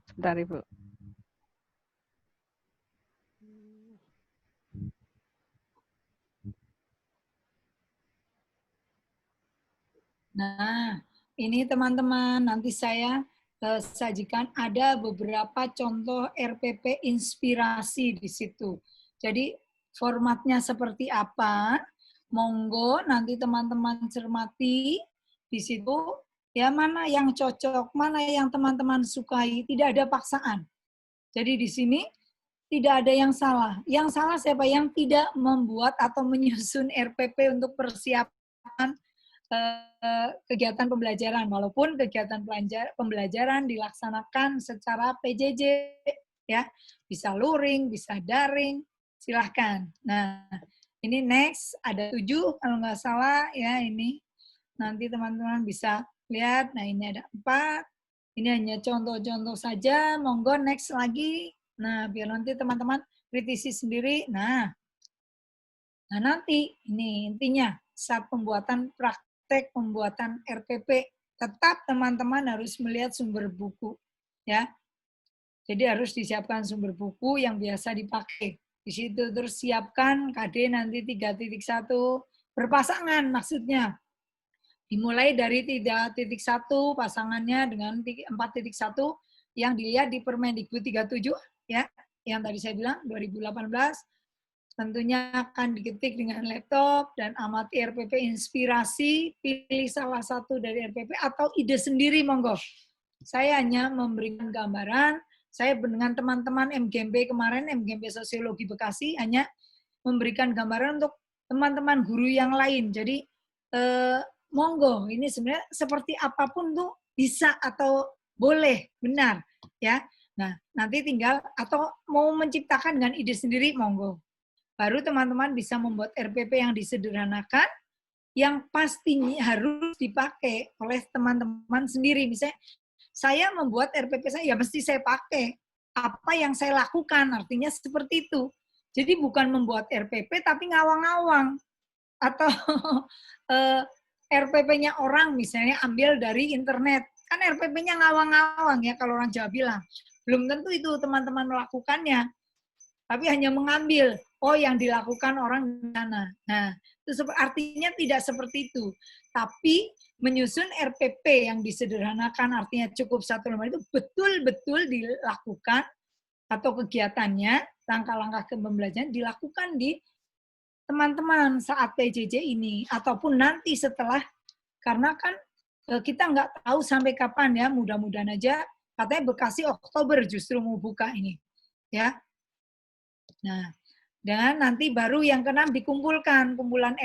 Sebentar Ibu. Nah, ini teman-teman, nanti saya sajikan ada beberapa contoh RPP inspirasi di situ. Jadi formatnya seperti apa? Monggo nanti teman-teman cermati di situ. Ya, mana yang cocok, mana yang teman-teman sukai, tidak ada paksaan. Jadi di sini tidak ada yang salah. Yang salah siapa? Yang tidak membuat atau menyusun RPP untuk persiapan kegiatan pembelajaran, walaupun kegiatan pembelajaran dilaksanakan secara PJJ, ya, bisa luring, bisa daring, silahkan. Nah, ini next ada 7 kalau nggak salah ya, ini nanti teman-teman bisa lihat. Nah, ini ada 4. Ini hanya contoh-contoh saja. Monggo next lagi. Nah, biar nanti teman-teman kritisi sendiri. Nah, nanti ini intinya saat pembuatan praktek pembuatan RPP, tetap teman-teman harus melihat sumber buku, ya. Jadi harus disiapkan sumber buku yang biasa dipakai. Di situ terus siapkan KD nanti 3.1 berpasangan maksudnya. Dimulai dari 3.1 pasangannya dengan 4.1 yang dilihat di Permendikbud 37 ya, yang tadi saya bilang 2018. Tentunya akan diketik dengan laptop dan amati RPP inspirasi, pilih salah satu dari RPP atau ide sendiri monggo. Saya hanya memberikan gambaran, saya dengan teman-teman MGMP kemarin, MGMP Sosiologi Bekasi, hanya memberikan gambaran untuk teman-teman guru yang lain. Jadi monggo, ini sebenarnya seperti apapun tuh bisa atau boleh, benar ya. Nah, nanti tinggal atau mau menciptakan dengan ide sendiri monggo. Baru teman-teman bisa membuat RPP yang disederhanakan, yang pastinya harus dipakai oleh teman-teman sendiri. Misalnya, saya membuat RPP saya, ya mesti saya pakai apa yang saya lakukan, artinya seperti itu. Jadi bukan membuat RPP tapi ngawang-ngawang. Atau RPP-nya orang misalnya ambil dari internet. Kan RPP-nya ngawang-ngawang ya kalau orang Jawa bilang. Belum tentu itu teman-teman melakukannya. Tapi hanya mengambil, oh yang dilakukan orang di sana. Nah, itu artinya tidak seperti itu. Tapi menyusun RPP yang disederhanakan, artinya cukup 1 lembar itu betul-betul dilakukan atau kegiatannya, langkah-langkah pembelajaran dilakukan di teman-teman saat PJJ ini, ataupun nanti setelah, karena kan kita nggak tahu sampai kapan ya, mudah-mudahan aja, katanya Bekasi Oktober justru mau buka ini. Ya. Nah, dan nanti baru yang ke-6 dikumpulkan, kumpulan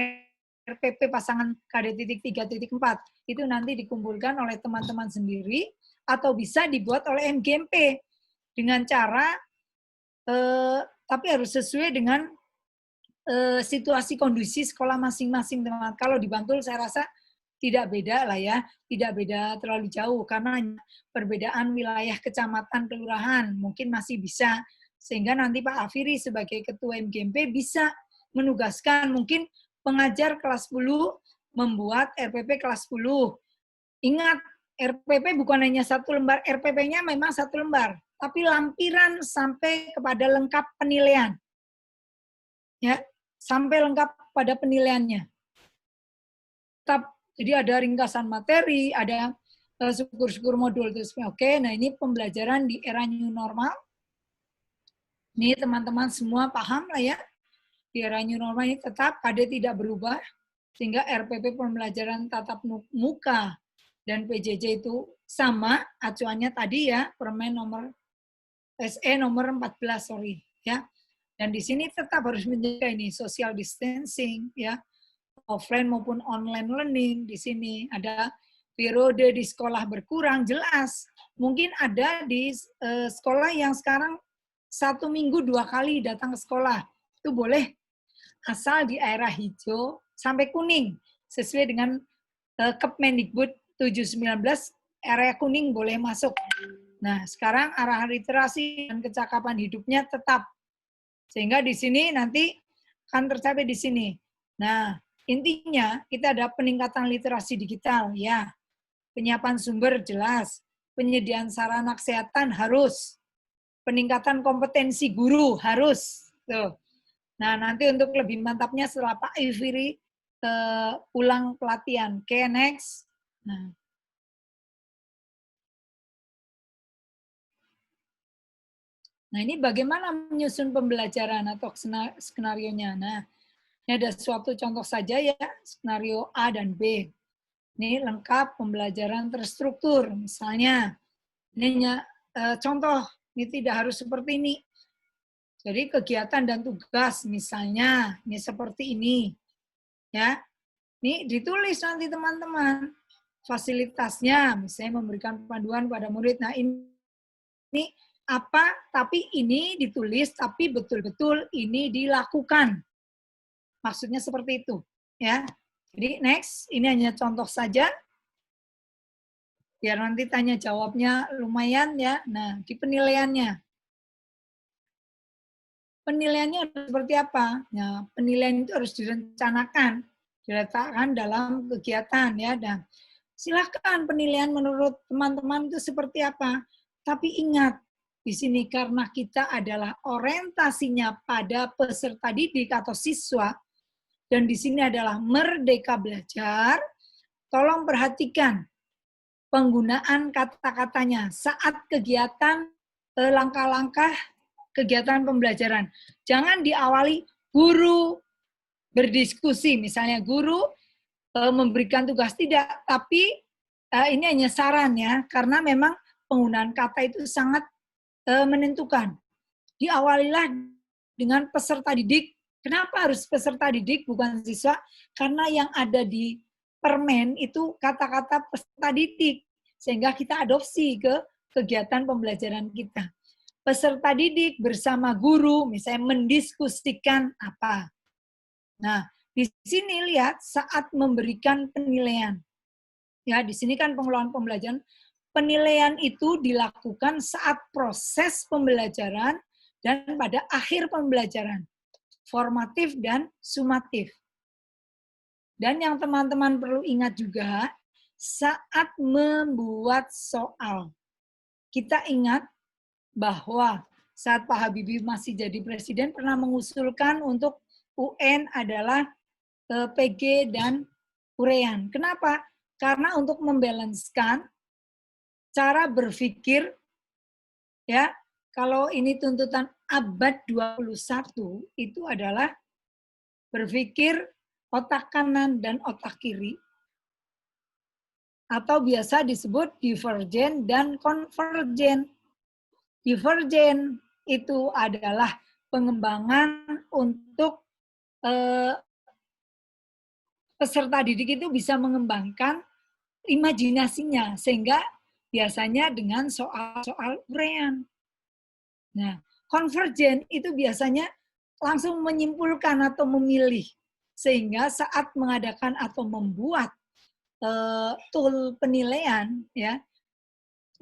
RPP pasangan KD.3.4, itu nanti dikumpulkan oleh teman-teman sendiri, atau bisa dibuat oleh MGMP, dengan cara, tapi harus sesuai dengan situasi kondisi sekolah masing-masing teman. Kalau di Bantul saya rasa tidak beda lah ya, tidak beda terlalu jauh karena perbedaan wilayah kecamatan kelurahan mungkin masih bisa, sehingga nanti Pak Afiri sebagai ketua MGMP bisa menugaskan mungkin pengajar kelas 10 membuat RPP kelas 10. Ingat, RPP bukan hanya 1 lembar, RPP-nya memang 1 lembar, tapi lampiran sampai kepada lengkap penilaian. Ya, sampai lengkap pada penilaiannya. Jadi ada ringkasan materi, ada syukur-syukur modul. Terus, oke, nah ini pembelajaran di era new normal. Ini teman-teman semua paham lah ya. Di era new normal ini tetap KD tidak berubah, sehingga RPP pembelajaran tatap muka dan PJJ itu sama, acuannya tadi ya, Permen nomor SE nomor 14, sorry. Ya. Dan di sini tetap harus menjaga ini social distancing, ya, offline maupun online learning. Di sini ada periode di sekolah berkurang, jelas. Mungkin ada di sekolah yang sekarang 1 minggu 2 kali datang ke sekolah, itu boleh, asal di area hijau sampai kuning, sesuai dengan Kepmendikbud 719, area kuning boleh masuk. Nah, sekarang arahan literasi dan kecakapan hidupnya tetap. Sehingga di sini nanti akan tercapai di sini. Nah, intinya kita ada peningkatan literasi digital, ya. Penyiapan sumber jelas. Penyediaan sarana kesehatan harus. Peningkatan kompetensi guru harus. Tuh. Nah, nanti untuk lebih mantapnya setelah Pak Ifiri ulang pelatihan. Oke, next. Nah, ini bagaimana menyusun pembelajaran atau skenario-nya. Nah, ini ada suatu contoh saja ya, skenario A dan B. Ini lengkap pembelajaran terstruktur. Misalnya, ini contoh, ini tidak harus seperti ini. Jadi kegiatan dan tugas, misalnya, ini seperti ini. Ya, ini ditulis nanti teman-teman. Fasilitasnya, misalnya memberikan panduan pada murid. Nah, ini apa, tapi ini ditulis, tapi betul-betul ini dilakukan. Maksudnya seperti itu. Ya. Jadi next, ini hanya contoh saja. Biar nanti tanya jawabnya lumayan ya. Nah, di penilaiannya. Penilaiannya seperti apa? Nah, penilaian itu harus direncanakan, diletakkan dalam kegiatan ya. Dan silakan penilaian menurut teman-teman itu seperti apa. Tapi ingat, di sini karena kita adalah orientasinya pada peserta didik atau siswa, dan di sini adalah merdeka belajar, tolong perhatikan penggunaan kata-katanya saat kegiatan, langkah-langkah kegiatan pembelajaran. Jangan diawali guru berdiskusi, misalnya guru memberikan tugas, tidak, tapi ini hanya saran ya, karena memang penggunaan kata itu sangat menentukan. Diawalilah dengan peserta didik. Kenapa harus peserta didik bukan siswa? Karena yang ada di permen itu kata-kata peserta didik, sehingga kita adopsi ke kegiatan pembelajaran kita. Peserta didik bersama guru, misalnya mendiskusikan apa. Nah, di sini lihat saat memberikan penilaian. Ya, di sini kan pengelolaan pembelajaran. Penilaian itu dilakukan saat proses pembelajaran dan pada akhir pembelajaran. Formatif dan sumatif. Dan yang teman-teman perlu ingat juga, saat membuat soal. Kita ingat bahwa saat Pak Habibie masih jadi presiden pernah mengusulkan untuk UN adalah PG dan urean. Kenapa? Karena untuk membalanskan cara berpikir, ya, kalau ini tuntutan abad 21, itu adalah berpikir otak kanan dan otak kiri, atau biasa disebut divergen dan konvergen. Divergen itu adalah pengembangan untuk peserta didik itu bisa mengembangkan imajinasinya, sehingga biasanya dengan soal-soal urean. Nah, konvergen itu biasanya langsung menyimpulkan atau memilih, sehingga saat mengadakan atau membuat tool penilaian, ya,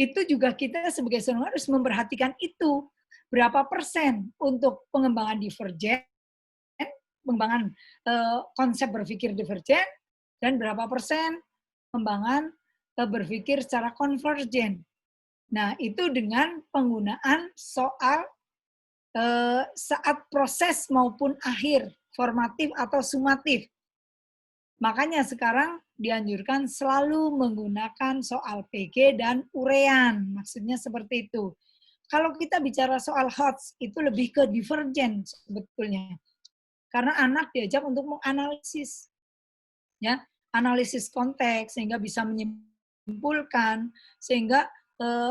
itu juga kita sebagai seorang harus memperhatikan itu. Berapa persen untuk pengembangan divergen, pengembangan konsep berpikir divergen, dan berapa persen pengembangan berpikir secara konvergen. Nah, itu dengan penggunaan soal saat proses maupun akhir, formatif atau sumatif. Makanya sekarang dianjurkan selalu menggunakan soal PG dan urean. Maksudnya seperti itu. Kalau kita bicara soal HOTS, itu lebih ke divergen sebetulnya. Karena anak diajak untuk menganalisis. Ya, analisis konteks sehingga bisa menyimpulkan, sehingga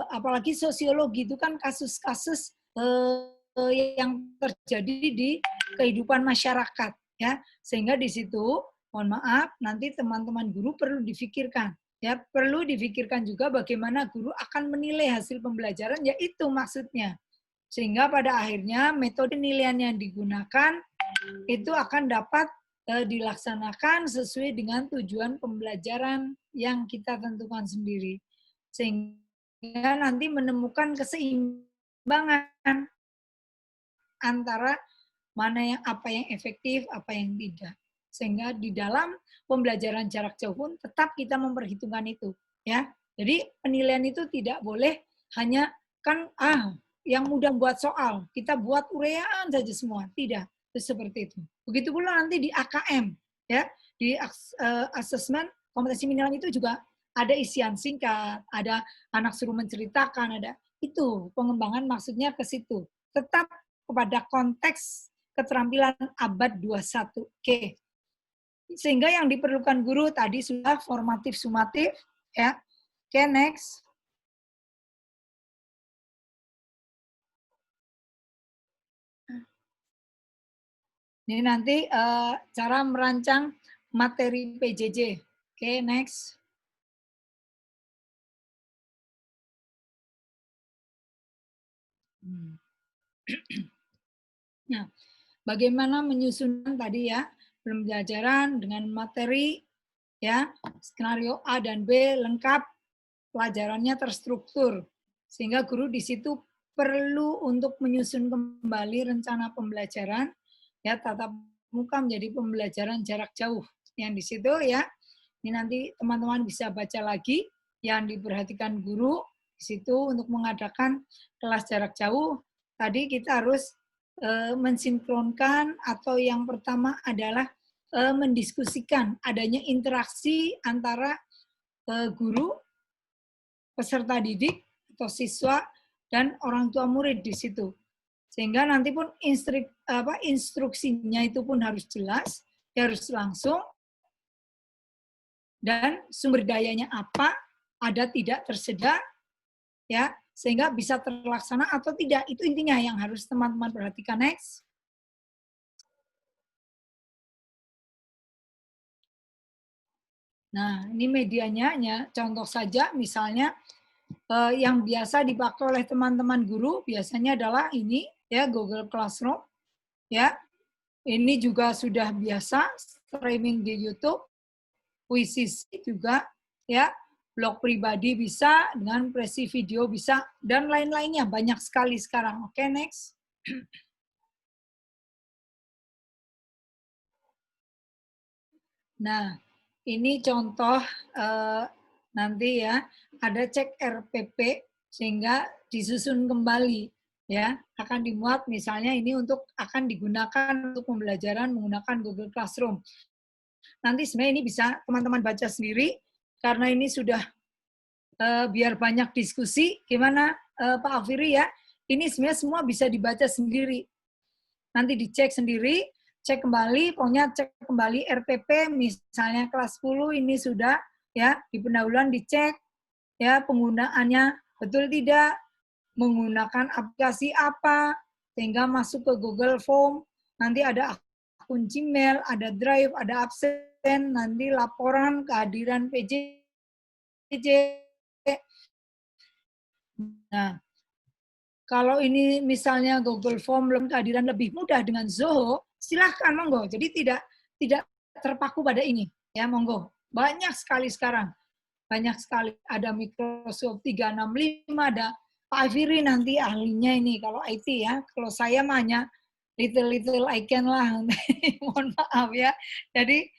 apalagi sosiologi itu kan kasus-kasus yang terjadi di kehidupan masyarakat, ya, sehingga di situ mohon maaf nanti teman-teman guru perlu difikirkan, ya, perlu difikirkan juga bagaimana guru akan menilai hasil pembelajaran, yaitu maksudnya, sehingga pada akhirnya metode penilaian yang digunakan itu akan dapat dilaksanakan sesuai dengan tujuan pembelajaran yang kita tentukan sendiri, sehingga nanti menemukan keseimbangan antara mana yang apa yang efektif, apa yang tidak, sehingga di dalam pembelajaran jarak jauh pun tetap kita memperhitungkan itu, ya. Jadi penilaian itu tidak boleh hanya kan yang mudah buat soal kita buat urean saja semua, tidak. Seperti itu. Begitu pula nanti di AKM, ya, di asesmen kompetensi minimal itu juga ada isian singkat, ada anak suruh menceritakan, ada itu pengembangan maksudnya ke situ. Tetap kepada konteks keterampilan abad 21. Oke. Sehingga yang diperlukan guru tadi sudah formatif sumatif ya. Oke, next. Ini nanti cara merancang materi PJJ. Oke, next. Nah, bagaimana menyusun tadi ya pembelajaran dengan materi ya skenario A dan B lengkap, pelajarannya terstruktur sehingga guru di situ perlu untuk menyusun kembali rencana pembelajaran ya tatap muka menjadi pembelajaran jarak jauh yang di situ ya ini nanti teman-teman bisa baca lagi yang diperhatikan guru di situ untuk mengadakan kelas jarak jauh tadi kita harus mensinkronkan atau yang pertama adalah mendiskusikan adanya interaksi antara guru, peserta didik atau siswa dan orang tua murid di situ. Sehingga nanti pun instruksinya itu pun harus jelas, harus langsung dan sumber dayanya apa, ada tidak tersedia ya. Sehingga bisa terlaksana atau tidak. Itu intinya yang harus teman-teman perhatikan. Next. Nah, ini medianya, ya. Contoh saja misalnya yang biasa dipakai oleh teman-teman guru biasanya adalah ini, ya Google Classroom. Ya, ini juga sudah biasa streaming di YouTube, puisi juga, ya. Blog pribadi bisa, dengan presi video bisa, dan lain-lainnya. Banyak sekali sekarang. Oke, next. Nah, ini contoh nanti ya, ada cek RPP, sehingga disusun kembali. Ya, akan dimuat misalnya ini untuk akan digunakan untuk pembelajaran menggunakan Google Classroom. Nanti sebenarnya ini bisa teman-teman baca sendiri, karena ini sudah biar banyak diskusi, gimana Pak Afiri ya, ini sebenarnya semua bisa dibaca sendiri. Nanti dicek sendiri, cek kembali, pokoknya cek kembali RPP, misalnya kelas 10 ini sudah, ya di pendahuluan dicek, ya penggunaannya betul tidak, menggunakan aplikasi apa, sehingga masuk ke Google Form, nanti ada akun Gmail, ada Drive, ada absen, nanti laporan kehadiran PJJ. Nah, kalau ini misalnya Google Form belum kehadiran lebih mudah dengan Zoho, silahkan monggo. Jadi tidak terpaku pada ini, ya monggo. Banyak sekali sekarang, banyak sekali. Ada Microsoft 365, ada Pak Afiri nanti ahlinya ini kalau IT ya. Kalau saya mah hanya little I can lah. Mohon maaf ya. Jadi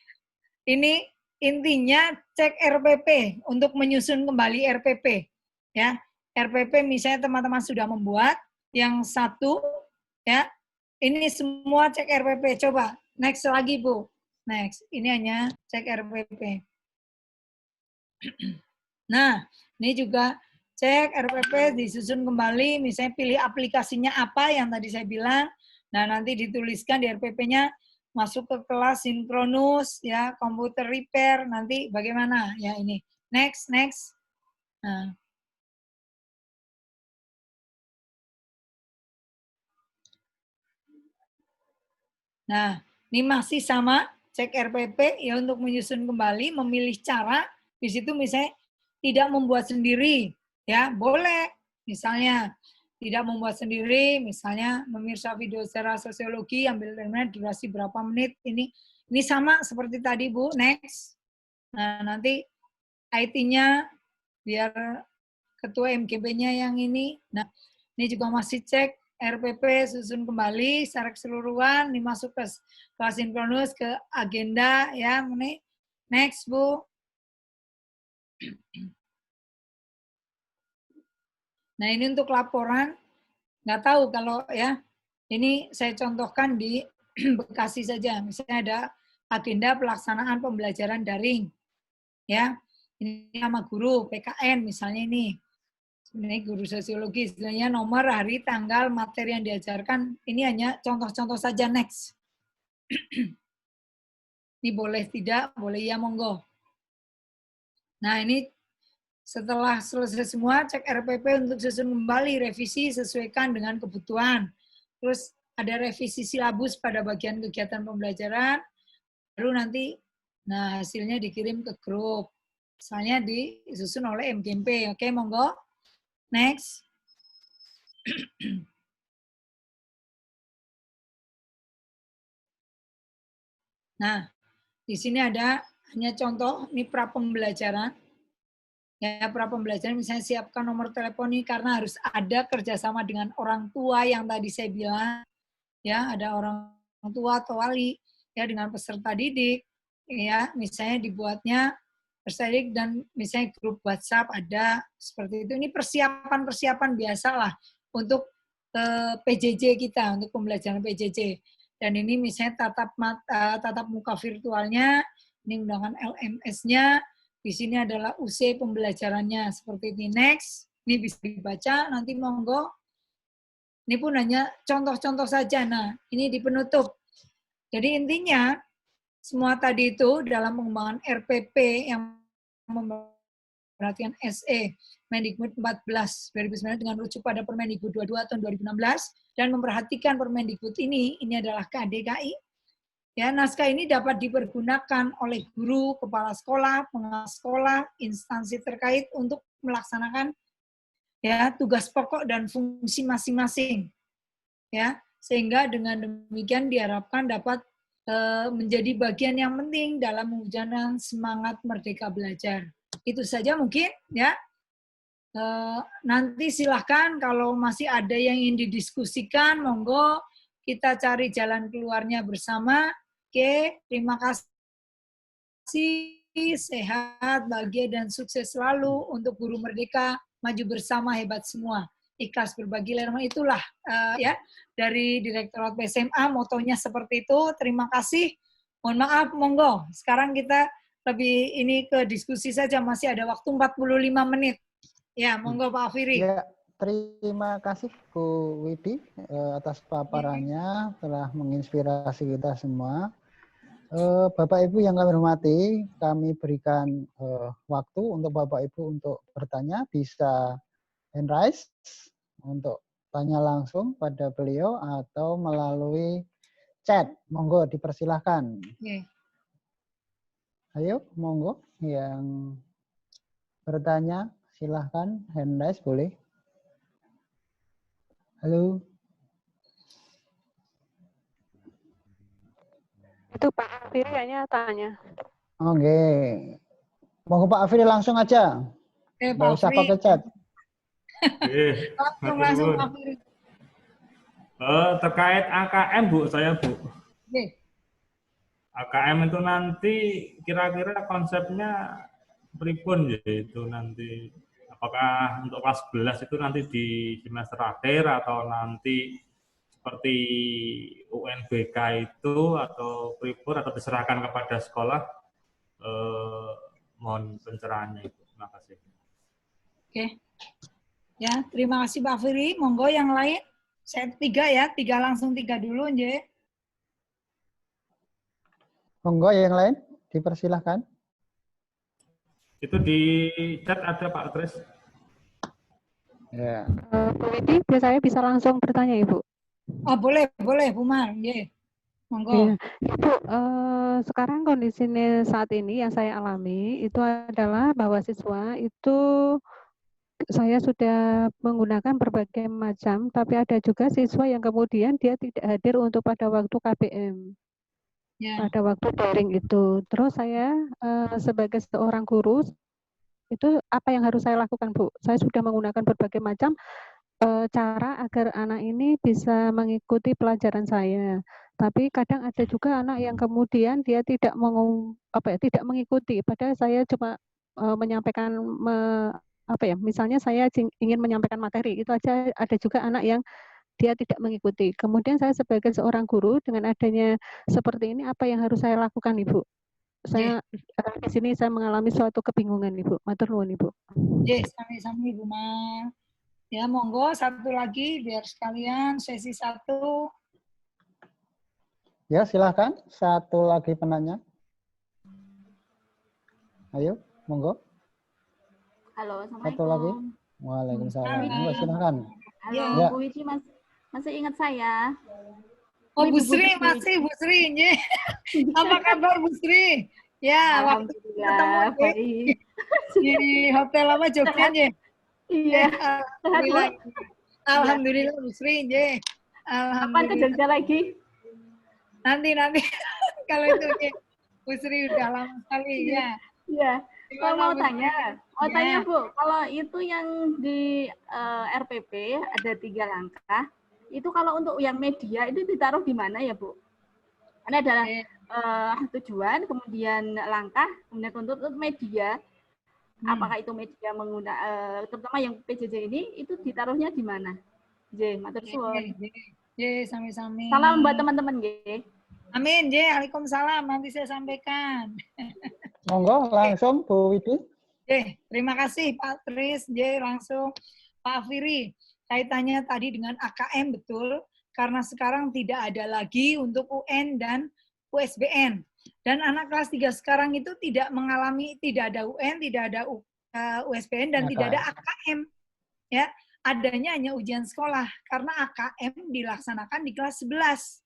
ini intinya cek RPP untuk menyusun kembali RPP ya. RPP misalnya teman-teman sudah membuat yang satu ya. Ini semua cek RPP. Coba next lagi Bu. Next. Ini hanya cek RPP. Nah, ini juga cek RPP disusun kembali, misalnya pilih aplikasinya apa yang tadi saya bilang. Nah, nanti dituliskan di RPP-nya masuk ke kelas sinkronus ya, komputer repair, nanti bagaimana ya ini. Next. Nah. Nah, ini masih sama cek RPP ya untuk menyusun kembali, memilih cara. Di situ misalnya tidak membuat sendiri, ya boleh. Misalnya tidak membuat sendiri, misalnya memirsa video secara sosiologi, ambil durasi berapa menit. Ini sama seperti tadi Bu. Next. Nah nanti IT-nya biar ketua MGB-nya yang ini. Nah ini juga masih cek RPP susun kembali secara keseluruhan, ini masuk ke kelas sinkronus, ke agenda ya. Next Bu. Nah ini untuk laporan, nggak tahu kalau ya, ini saya contohkan di Bekasi saja, misalnya ada agenda pelaksanaan pembelajaran daring, ya. Ini nama guru PKN misalnya ini. Sebenarnya guru sosiologi, sebenarnya nomor, hari, tanggal, materi yang diajarkan. Ini hanya contoh-contoh saja, next. Ini boleh tidak, boleh ya, monggo. Nah, ini setelah selesai semua, cek RPP untuk susun kembali, revisi sesuaikan dengan kebutuhan. Terus ada revisi silabus pada bagian kegiatan pembelajaran, baru nanti nah hasilnya dikirim ke grup. Misalnya disusun oleh MGMP. Oke, monggo. Next. Nah, di sini ada hanya contoh, ini pra pembelajaran. Ya, pra pembelajaran misalnya siapkan nomor telepon ini karena harus ada kerjasama dengan orang tua yang tadi saya bilang. Ya, ada orang tua atau wali, ya dengan peserta didik, ya misalnya dibuatnya peserta didik dan misalnya grup WhatsApp ada seperti itu. Ini persiapan-persiapan biasalah untuk PJJ kita, untuk pembelajaran PJJ. Dan ini misalnya tatap muka virtualnya, ini undangan LMS-nya, di sini adalah UC pembelajarannya seperti ini. Next, ini bisa dibaca, nanti monggo. Ini pun hanya contoh-contoh saja. Nah, ini di penutup. Jadi intinya, semua tadi itu dalam pengembangan RPP yang memperhatikan SE Mendikbud 14 2009 dengan rujuk pada Permendikbud 22 tahun 2016 dan memperhatikan Permendikbud ini adalah KDKI. Ya, naskah ini dapat dipergunakan oleh guru, kepala sekolah, pengawas sekolah, instansi terkait untuk melaksanakan ya tugas pokok dan fungsi masing-masing. Ya, sehingga dengan demikian diharapkan dapat menjadi bagian yang penting dalam mewujudkan semangat merdeka belajar. Itu saja mungkin ya. Nanti silahkan kalau masih ada yang ingin didiskusikan, monggo kita cari jalan keluarnya bersama. Oke, terima kasih, sehat, bahagia, dan sukses selalu untuk Guru Merdeka, maju bersama, hebat semua. Ikhlas berbagi lerma itulah ya dari Direktorat PSMA, motonya seperti itu. Terima kasih. Mohon maaf, monggo. Sekarang kita lebih ini ke diskusi saja, masih ada waktu 45 menit. Ya, monggo Pak Afiri. Ya, terima kasih Bu Widi atas paparannya, telah menginspirasi kita semua. Bapak Ibu yang kami hormati, kami berikan waktu untuk Bapak Ibu untuk bertanya, bisa hand raise untuk tanya langsung pada beliau atau melalui chat. Monggo dipersilahkan. Ayo, monggo yang bertanya, silahkan hand raise boleh. Halo. Itu Pak Afiri kayaknya tanya. Oke. Monggo Pak Afiri langsung aja. Nggak usah pakai chat. Langsung Pak Afiri. Terkait AKM Bu, saya Bu. AKM itu nanti kira-kira konsepnya pripun yaitu nanti apakah untuk kelas 11 itu nanti di semester akhir atau nanti seperti UNBK itu atau pripun atau diserahkan kepada sekolah, mohon pencerahannya itu. Terima kasih. Oke. Ya, terima kasih Pak Firi. Monggo yang lain. Saya 3 ya, 3 langsung 3 dulu nje. Monggo yang lain dipersilahkan. Itu di chat ada Pak Tris. Ya. Bu Widi, saya bisa langsung bertanya Ibu. Oh, boleh Bu Mar. Nggih. Monggo. Ya. Ibu, sekarang kondisinya saat ini yang saya alami itu adalah bahwa siswa itu saya sudah menggunakan berbagai macam, tapi ada juga siswa yang kemudian dia tidak hadir untuk pada waktu KBM. Pada waktu daring itu. Terus saya sebagai seorang guru, itu apa yang harus saya lakukan, Bu? Saya sudah menggunakan berbagai macam cara agar anak ini bisa mengikuti pelajaran saya. Tapi kadang ada juga anak yang kemudian dia tidak tidak mengikuti. Padahal saya cuma menyampaikan misalnya saya ingin menyampaikan materi, itu aja ada juga anak yang dia tidak mengikuti. Kemudian saya sebagai seorang guru dengan adanya seperti ini, apa yang harus saya lakukan, Ibu? saya di sini saya mengalami suatu kebingungan Ibu. Matur nuwun Ibu. Sami-sami Ibu Mar. Ya, monggo satu lagi biar sekalian sesi 1. Ya, silahkan. Satu lagi penanya. Ayo, monggo. Halo, Satu lagi. Assalamualaikum. Waalaikumsalam. Monggo, silahkan. Halo, Ya. Bu Widi masih ingat saya? Oh, Ini Bu Bu Sri, Sri. masih Bu Sri. Nggih. Apa kabar Bu Sri? Ya, waktu ketemu Alhamdulillah, baik. di hotel apa Jogja nggih? Iya, sehat Bu. Alhamdulillah. Alhamdulillah Bu Sri nggih. Kapan ke Alhamdulillah. Jogja lagi? Nanti kalau itu nggih. Bu Sri udah lama sekali ya. Iya. Kalau Gimana, mau Bu tanya, Ya. Bu, kalau itu yang di RPP ada 3 langkah, itu kalau untuk yang media itu ditaruh di mana ya Bu? Ini adalah tujuan, kemudian langkah, kemudian untuk media. Apakah itu media menggunakan, terutama yang PJJ ini, itu ditaruhnya di mana? J, matur suwun. Sami-sami. Salam buat teman-teman, G. Amin, Waalaikumsalam. Nanti saya sampaikan. Monggo, langsung Bu Widi. Terima kasih Pak Tris. Langsung Pak Firi. Kaitannya tadi dengan AKM betul, karena sekarang tidak ada lagi untuk UN dan USBN. Dan anak kelas 3 sekarang itu tidak ada UN, tidak ada USBN, dan tidak ada AKM. Ya, adanya hanya ujian sekolah, karena AKM dilaksanakan di kelas 11.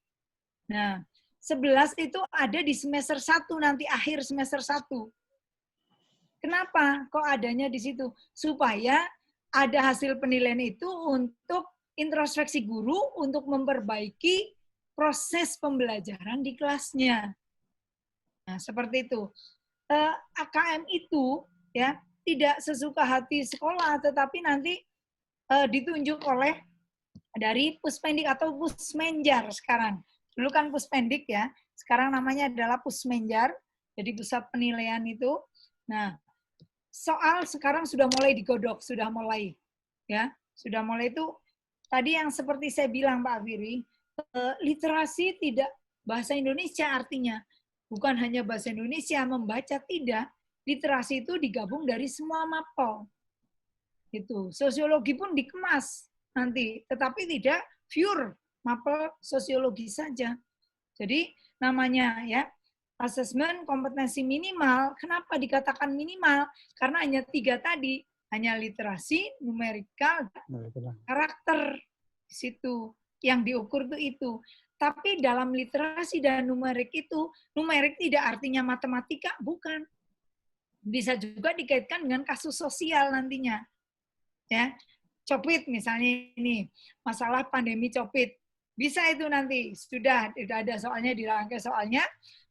Nah, 11 itu ada di semester 1 nanti, akhir semester 1. Kenapa kok adanya di situ? Supaya ada hasil penilaian itu untuk introspeksi guru untuk memperbaiki proses pembelajaran di kelasnya. Nah, seperti itu. AKM itu ya tidak sesuka hati sekolah, tetapi nanti ditunjuk oleh dari Puspendik atau Pusmenjar sekarang. Dulu kan Puspendik ya, sekarang namanya adalah Pusmenjar, jadi pusat penilaian itu. Nah, soal sekarang sudah mulai digodok, sudah mulai itu tadi yang seperti saya bilang Pak Firi, literasi tidak bahasa Indonesia artinya bukan hanya bahasa Indonesia membaca, tidak, literasi itu digabung dari semua mapel. Gitu. Sosiologi pun dikemas nanti, tetapi tidak pure mapel sosiologi saja. Jadi namanya ya asesmen kompetensi minimal. Kenapa dikatakan minimal? Karena hanya 3 tadi, hanya literasi, numerikal, karakter di situ yang diukur itu. Tapi dalam literasi dan numerik itu, numerik tidak artinya matematika, bukan. Bisa juga dikaitkan dengan kasus sosial nantinya. Ya, COVID misalnya ini, masalah pandemi COVID. Bisa itu nanti, sudah ada soalnya, dirangkai soalnya,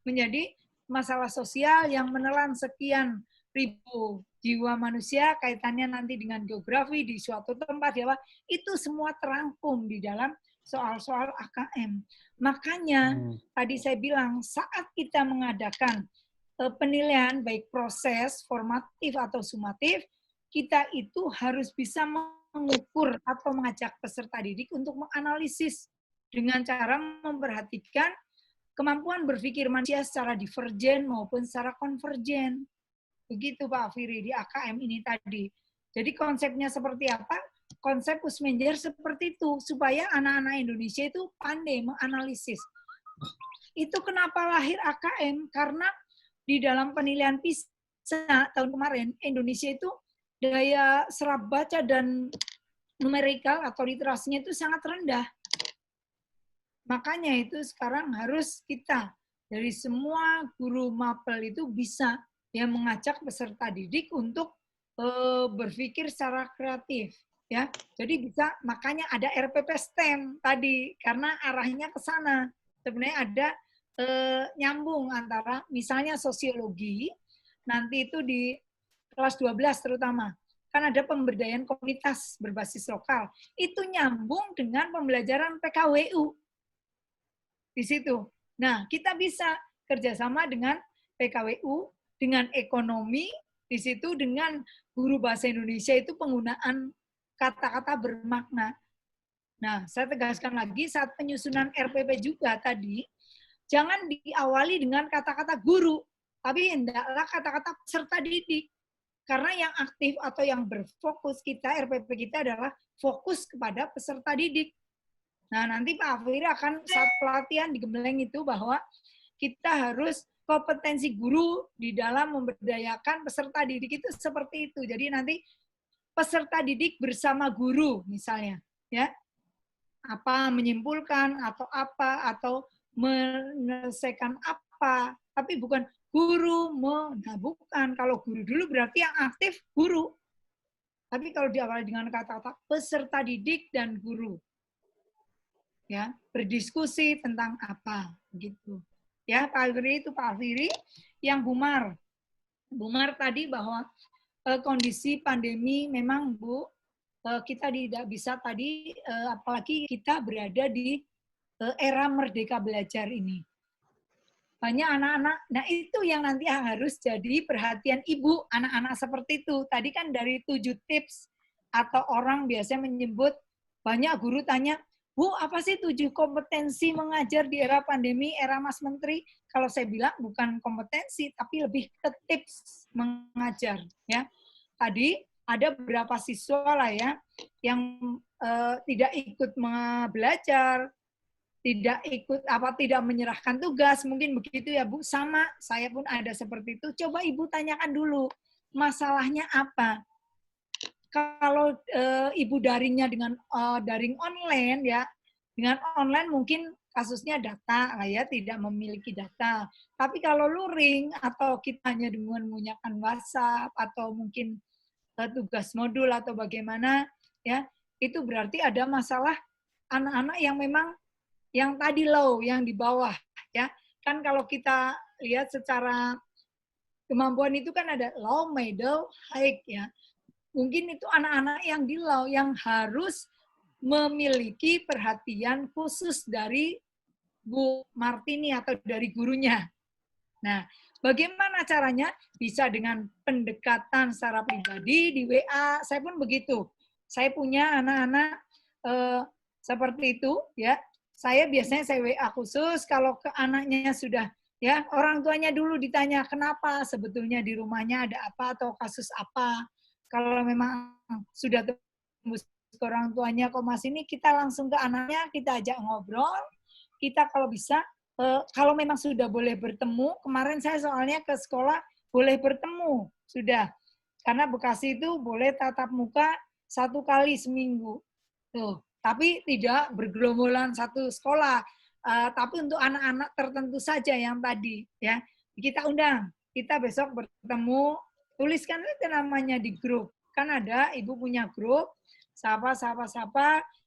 menjadi masalah sosial yang menelan sekian ribu jiwa manusia, kaitannya nanti dengan geografi di suatu tempat, ya Pak. Itu semua terangkum di dalam soal-soal AKM. Makanya, tadi saya bilang, saat kita mengadakan penilaian, baik proses, formatif atau sumatif, kita itu harus bisa mengukur atau mengajak peserta didik untuk menganalisis dengan cara memperhatikan kemampuan berpikir manusia secara divergen maupun secara konvergen. Begitu Pak Firi di AKM ini tadi. Jadi konsepnya seperti apa? Konsep Pusmenjar seperti itu, supaya anak-anak Indonesia itu pandai menganalisis. Itu kenapa lahir AKM? Karena di dalam penilaian PISA tahun kemarin, Indonesia itu daya serap baca dan numerikal atau literasinya itu sangat rendah. Makanya itu sekarang harus kita dari semua guru mapel itu bisa ya mengajak peserta didik untuk berpikir secara kreatif ya. Jadi bisa, makanya ada RPP STEM tadi karena arahnya ke sana. Sebenarnya ada nyambung antara misalnya sosiologi nanti itu di kelas 12 terutama. Kan ada pemberdayaan komunitas berbasis lokal. Itu nyambung dengan pembelajaran PKWU. Di situ. Nah, kita bisa kerjasama dengan PKWU, dengan ekonomi, di situ dengan guru bahasa Indonesia itu penggunaan kata-kata bermakna. Nah, saya tegaskan lagi saat penyusunan RPP juga tadi, jangan diawali dengan kata-kata guru. Tapi hendaklah kata-kata peserta didik. Karena yang aktif atau yang berfokus kita, RPP kita adalah fokus kepada peserta didik. Nah, nanti Pak Afir akan saat pelatihan di Gembleng itu bahwa kita harus kompetensi guru di dalam memberdayakan peserta didik itu seperti itu. Jadi nanti peserta didik bersama guru misalnya, ya. Apa menyimpulkan atau menyelesaikan apa, tapi bukan guru nah bukan. Kalau guru dulu berarti yang aktif guru. Tapi kalau diawali dengan kata-kata peserta didik dan guru. Ya, berdiskusi tentang apa gitu. Ya, Pak Alfiri itu Pak Alfiri yang Bumar. Bumar tadi bahwa kondisi pandemi memang Bu kita tidak bisa tadi apalagi kita berada di era merdeka belajar ini. Banyak anak-anak, nah itu yang nanti harus jadi perhatian ibu, anak-anak seperti itu. Tadi kan dari 7 tips, atau orang biasanya menyebut, banyak guru tanya, Bu, apa sih 7 kompetensi mengajar di era pandemi, era Mas Menteri? Kalau saya bilang bukan kompetensi, tapi lebih ke tips mengajar. Ya, tadi ada beberapa siswa lah ya, yang tidak ikut belajar, tidak ikut tidak menyerahkan tugas, mungkin begitu ya Bu. Sama, saya pun ada seperti itu. Coba Ibu tanyakan dulu, masalahnya apa? Kalau Ibu daringnya dengan daring online ya, dengan online mungkin kasusnya data lah ya, tidak memiliki data. Tapi kalau luring atau kita hanya dengan menggunakan WhatsApp atau mungkin tugas modul atau bagaimana ya, itu berarti ada masalah anak-anak yang memang yang tadi low, yang di bawah ya. Kan kalau kita lihat secara kemampuan itu kan ada low, middle, high ya. Mungkin itu anak-anak yang di low yang harus memiliki perhatian khusus dari Bu Martini atau dari gurunya. Nah, bagaimana caranya? Bisa dengan pendekatan secara pribadi di WA. Saya pun begitu. Saya punya anak-anak seperti itu ya. Saya biasanya saya WA khusus kalau ke anaknya sudah ya, orang tuanya dulu ditanya kenapa sebetulnya di rumahnya ada apa atau kasus apa. Kalau memang sudah tembus ke orang tuanya kok Mas ini, kita langsung ke anaknya, kita ajak ngobrol. Kita kalau bisa, kalau memang sudah boleh bertemu, kemarin saya soalnya ke sekolah boleh bertemu, sudah. Karena Bekasi itu boleh tatap muka 1 kali seminggu. Tuh. Tapi tidak bergerombolan satu sekolah. Tapi untuk anak-anak tertentu saja yang tadi. Ya, kita undang, kita besok bertemu, tuliskan itu namanya di grup. Kan ada, Ibu punya grup, sapa,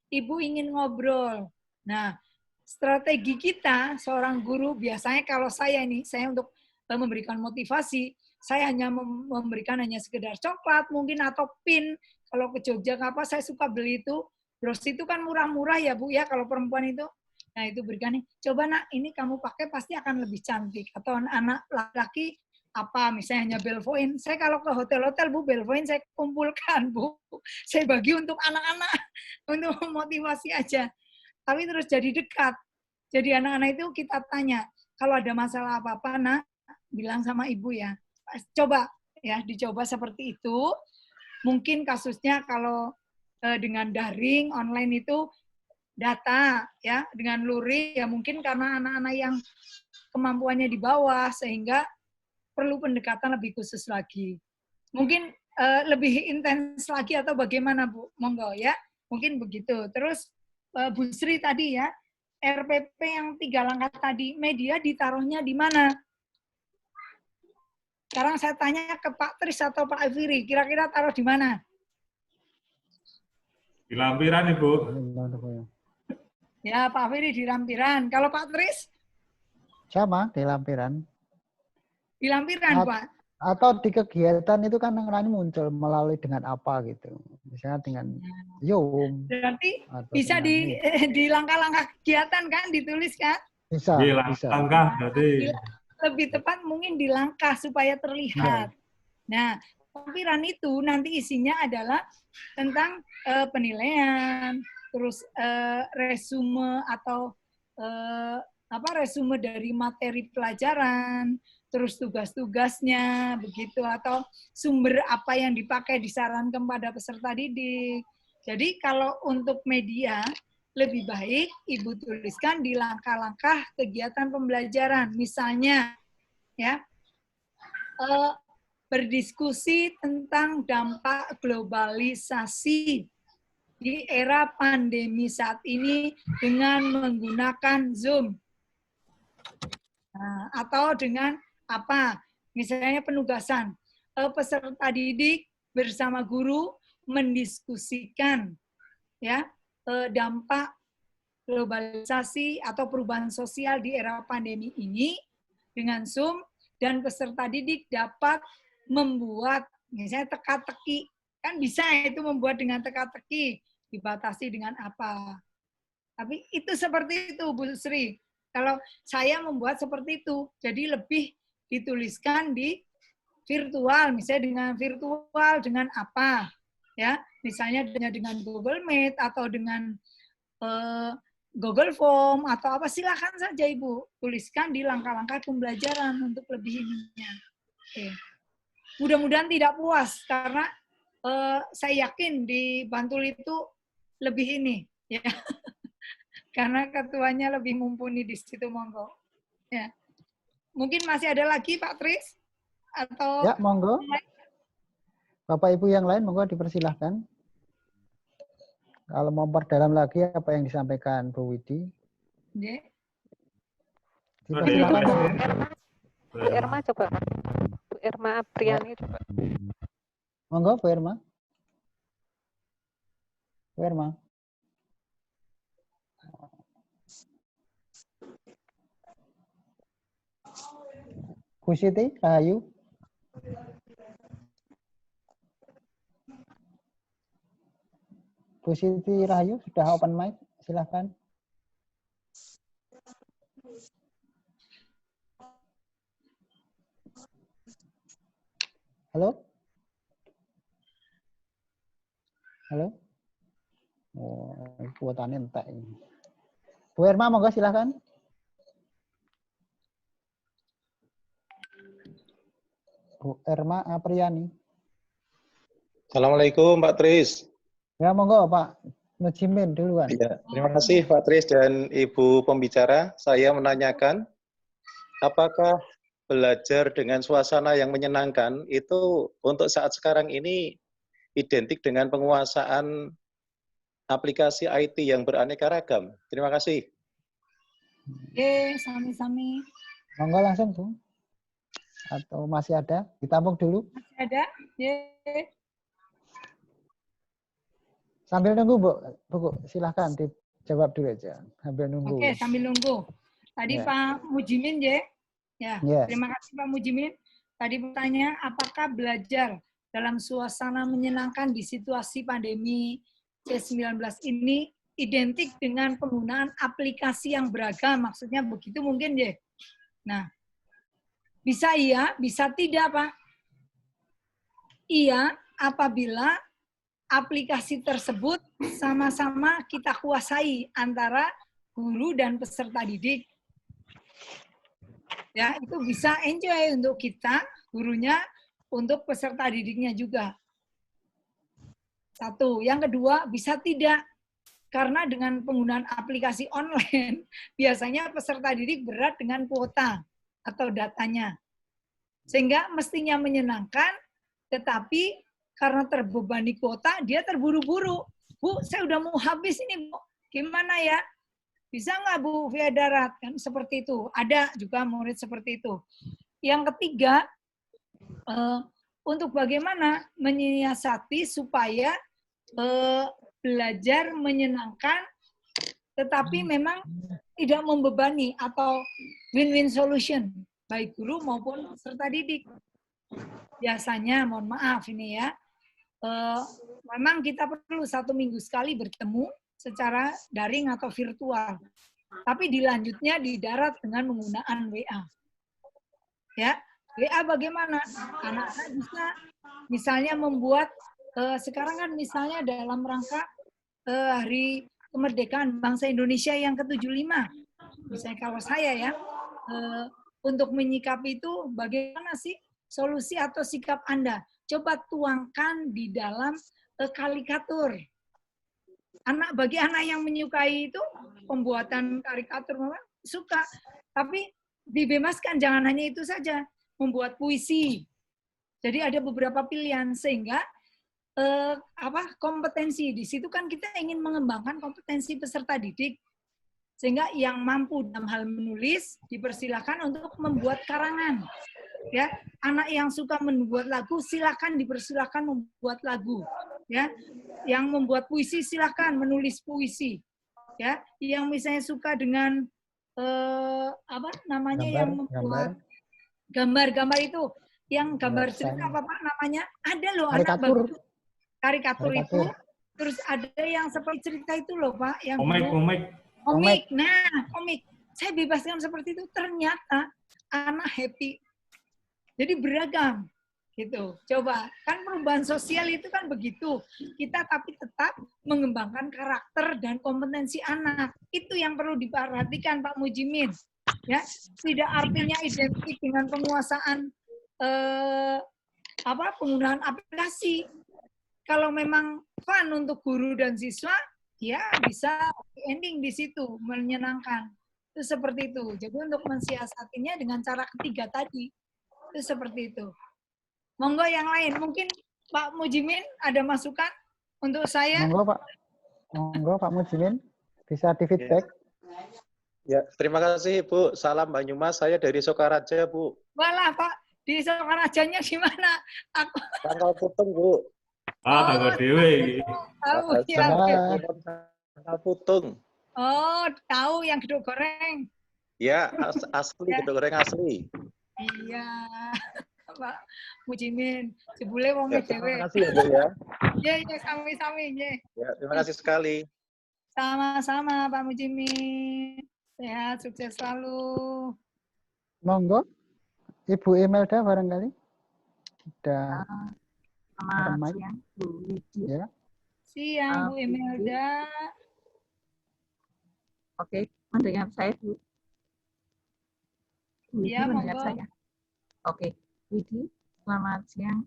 Ibu ingin ngobrol. Nah, strategi kita, seorang guru, biasanya kalau saya untuk memberikan motivasi, saya hanya memberikan hanya sekedar coklat, mungkin atau pin. Kalau ke Jogja, saya suka beli itu, bros itu kan murah-murah ya Bu, ya kalau perempuan itu. Nah, itu berikan nih, coba nak, ini kamu pakai pasti akan lebih cantik. Atau anak laki-laki, apa misalnya hanya Belvoin. Saya kalau ke hotel-hotel Bu, Belvoin saya kumpulkan Bu. Saya bagi untuk anak-anak untuk motivasi aja. Tapi terus jadi dekat. Jadi anak-anak itu kita tanya, kalau ada masalah apa-apa nak, bilang sama Ibu ya. Coba ya, dicoba seperti itu. Mungkin kasusnya kalau dengan daring online itu data ya, dengan luring ya mungkin karena anak-anak yang kemampuannya di bawah sehingga perlu pendekatan lebih khusus lagi. Mungkin lebih intens lagi atau bagaimana Bu? Monggo ya. Mungkin begitu. Terus Bu Sri tadi ya, RPP yang 3 langkah tadi, media ditaruhnya di mana? Sekarang saya tanya ke Pak Tris atau Pak Alfiri, kira-kira taruh di mana? Di lampiran, Ibu. Ya, Pak Alfiri di lampiran. Kalau Pak Tris? Sama, di lampiran. Di lampiran, Pak. Atau di kegiatan itu kan yang muncul melalui dengan apa gitu. Misalnya dengan Zoom. Berarti bisa di langkah-langkah kegiatan kan ditulis kan? Bisa. Di langkah berarti. Lebih tepat mungkin di langkah supaya terlihat. Nah, lampiran itu nanti isinya adalah tentang penilaian, terus resume atau resume dari materi pelajaran, terus tugas-tugasnya begitu, atau sumber apa yang dipakai disarankan pada peserta didik. Jadi kalau untuk media lebih baik Ibu tuliskan di langkah-langkah kegiatan pembelajaran, misalnya ya berdiskusi tentang dampak globalisasi di era pandemi saat ini dengan menggunakan Zoom. Nah, atau dengan apa? Misalnya penugasan. Peserta didik bersama guru mendiskusikan ya dampak globalisasi atau perubahan sosial di era pandemi ini dengan Zoom, dan peserta didik dapat membuat misalnya teka-teki. Kan bisa itu membuat dengan teka-teki, dibatasi dengan apa. Tapi itu seperti itu, Bu Sri. Kalau saya membuat seperti itu, jadi lebih dituliskan di virtual, misalnya dengan virtual dengan apa, ya, misalnya dengan Google Meet atau dengan Google Form atau apa, silakan saja Ibu tuliskan di langkah-langkah pembelajaran untuk lebih ininya. Oke. Mudah-mudahan tidak puas karena saya yakin di Bantul itu lebih ini, ya. Karena ketuanya lebih mumpuni di situ, monggo. Ya. Mungkin masih ada lagi Pak Tris? Atau ya, monggo. Bapak Ibu yang lain monggo dipersilahkan. Kalau mau perdalam lagi apa yang disampaikan Bu Widi. Ya. Dipersilahkan. Bu Irma coba. Bu Irma Apriani coba. Monggo Bu Irma. Bu Irma. Bu Siti Rahayu. Bu Siti Rahayu sudah open mic, silahkan. Halo? Halo? Oh, kuotanya entek ini. Bu Irma, monggo silahkan. Bu Irma Apriani. Assalamualaikum Pak Tris. Ya, monggo Pak Mujimin duluan. Ya, terima kasih Pak Tris dan Ibu pembicara. Saya menanyakan, apakah belajar dengan suasana yang menyenangkan itu untuk saat sekarang ini identik dengan penguasaan aplikasi IT yang beraneka ragam? Terima kasih. Oke, sami-sami. Monggo langsung Bu. Atau masih ada? Ditampung dulu. Masih ada? Ya. Sambil nunggu Bu, silahkan dijawab dulu aja. Sambil nunggu. Oke, sambil nunggu. Tadi Ya. Pak Mujimin, ya. Yes. Terima kasih Pak Mujimin. Tadi bertanya, apakah belajar dalam suasana menyenangkan di situasi pandemi C-19 ini identik dengan penggunaan aplikasi yang beragam? Maksudnya begitu mungkin, ya? Nah, bisa iya, bisa tidak, Pak. Iya, apabila aplikasi tersebut sama-sama kita kuasai antara guru dan peserta didik. Ya, itu bisa enjoy untuk kita, gurunya, untuk peserta didiknya juga. Satu. Yang kedua, bisa tidak. Karena dengan penggunaan aplikasi online, biasanya peserta didik berat dengan kuota atau datanya. Sehingga mestinya menyenangkan, tetapi karena terbebani kuota, dia terburu-buru. Bu, saya udah mau habis ini, Bu. Gimana ya? Bisa nggak, Bu, via darat? Kan seperti itu. Ada juga murid seperti itu. Yang ketiga, untuk bagaimana menyiasati supaya belajar menyenangkan, tetapi memang tidak membebani atau win-win solution, baik guru maupun peserta didik. Biasanya, mohon maaf ini ya, memang kita perlu 1 minggu sekali bertemu secara daring atau virtual. Tapi dilanjutnya di darat dengan menggunakan WA. Ya, WA bagaimana? Anak-anak bisa misalnya membuat, sekarang kan misalnya dalam rangka Hari Kemerdekaan Bangsa Indonesia yang ke-75. misalnya kalau saya ya, untuk menyikapi itu bagaimana sih solusi atau sikap Anda? Coba tuangkan di dalam karikatur. Bagi anak yang menyukai itu pembuatan karikatur, memang suka. Tapi dibebaskan, jangan hanya itu saja. Membuat puisi. Jadi ada beberapa pilihan sehingga kompetensi di situ kan kita ingin mengembangkan kompetensi peserta didik. Sehingga yang mampu dalam hal menulis dipersilakan untuk membuat karangan. Ya, anak yang suka membuat lagu silakan dipersilakan membuat lagu. Ya, yang membuat puisi silakan menulis puisi. Ya, yang misalnya suka dengan yang membuat gambar-gambar itu, yang gambar cerita apa Pak namanya? Ada loh anak bagus. Karikatur itu. Terus ada yang seperti cerita itu loh Pak, yang komik. Nah, komik. Saya bebaskan seperti itu, ternyata anak happy. Jadi beragam gitu. Coba, kan perubahan sosial itu kan begitu. Kita tapi tetap mengembangkan karakter dan kompetensi anak. Itu yang perlu diperhatikan Pak Mujimin. Ya, tidak artinya identik dengan penguasaan penggunaan aplikasi. Kalau memang fun untuk guru dan siswa, ya bisa ending di situ, menyenangkan. Itu seperti itu. Jadi untuk mensiasatinya dengan cara ketiga tadi, itu seperti itu. Monggo yang lain, mungkin Pak Mujimin ada masukan untuk saya? Monggo Pak Mujimin, bisa di feedback. Ya, terima kasih Bu. Salam Banyumas, saya dari Sokaraja Bu. Walah Pak, di Sokarajanya gimana? Tanggal Putung Bu. Tanggal dewe. Tahu ya. Tanggal Putung. Oh, tahu yang gedung goreng. Ya, asli gedung goreng asli. Iya. Pak Mujimin, jebule wong dhewe. Terima kasih ya, Bu ya. Iya, sami-sami nggih. Ya, terima kasih sekali. Sama-sama Pak Mujimin. Sehat, sukses selalu. Monggo, Ibu Imelda barangkali. Udah selamat siang, Bu Widi. Ya. Siang, Bu Imelda. Oke, mendengar saya, Bu? Iya, mendengar monggo. saya. Oke, Widi, selamat siang.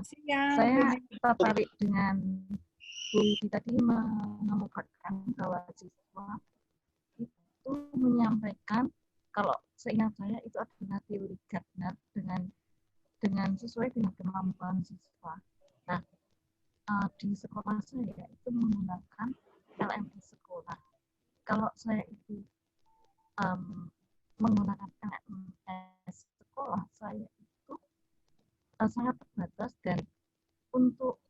Siang. Saya tertarik dengan Bu Widi tadi mengemukakan bahwa siswa itu menyampaikan kalau seingat saya itu adalah teori Gardner dengan sesuai dengan kemampuan siswa. Nah, di sekolah saya itu menggunakan LMS sekolah. Kalau saya itu menggunakan LMS sekolah, saya itu sangat terbatas dan untuk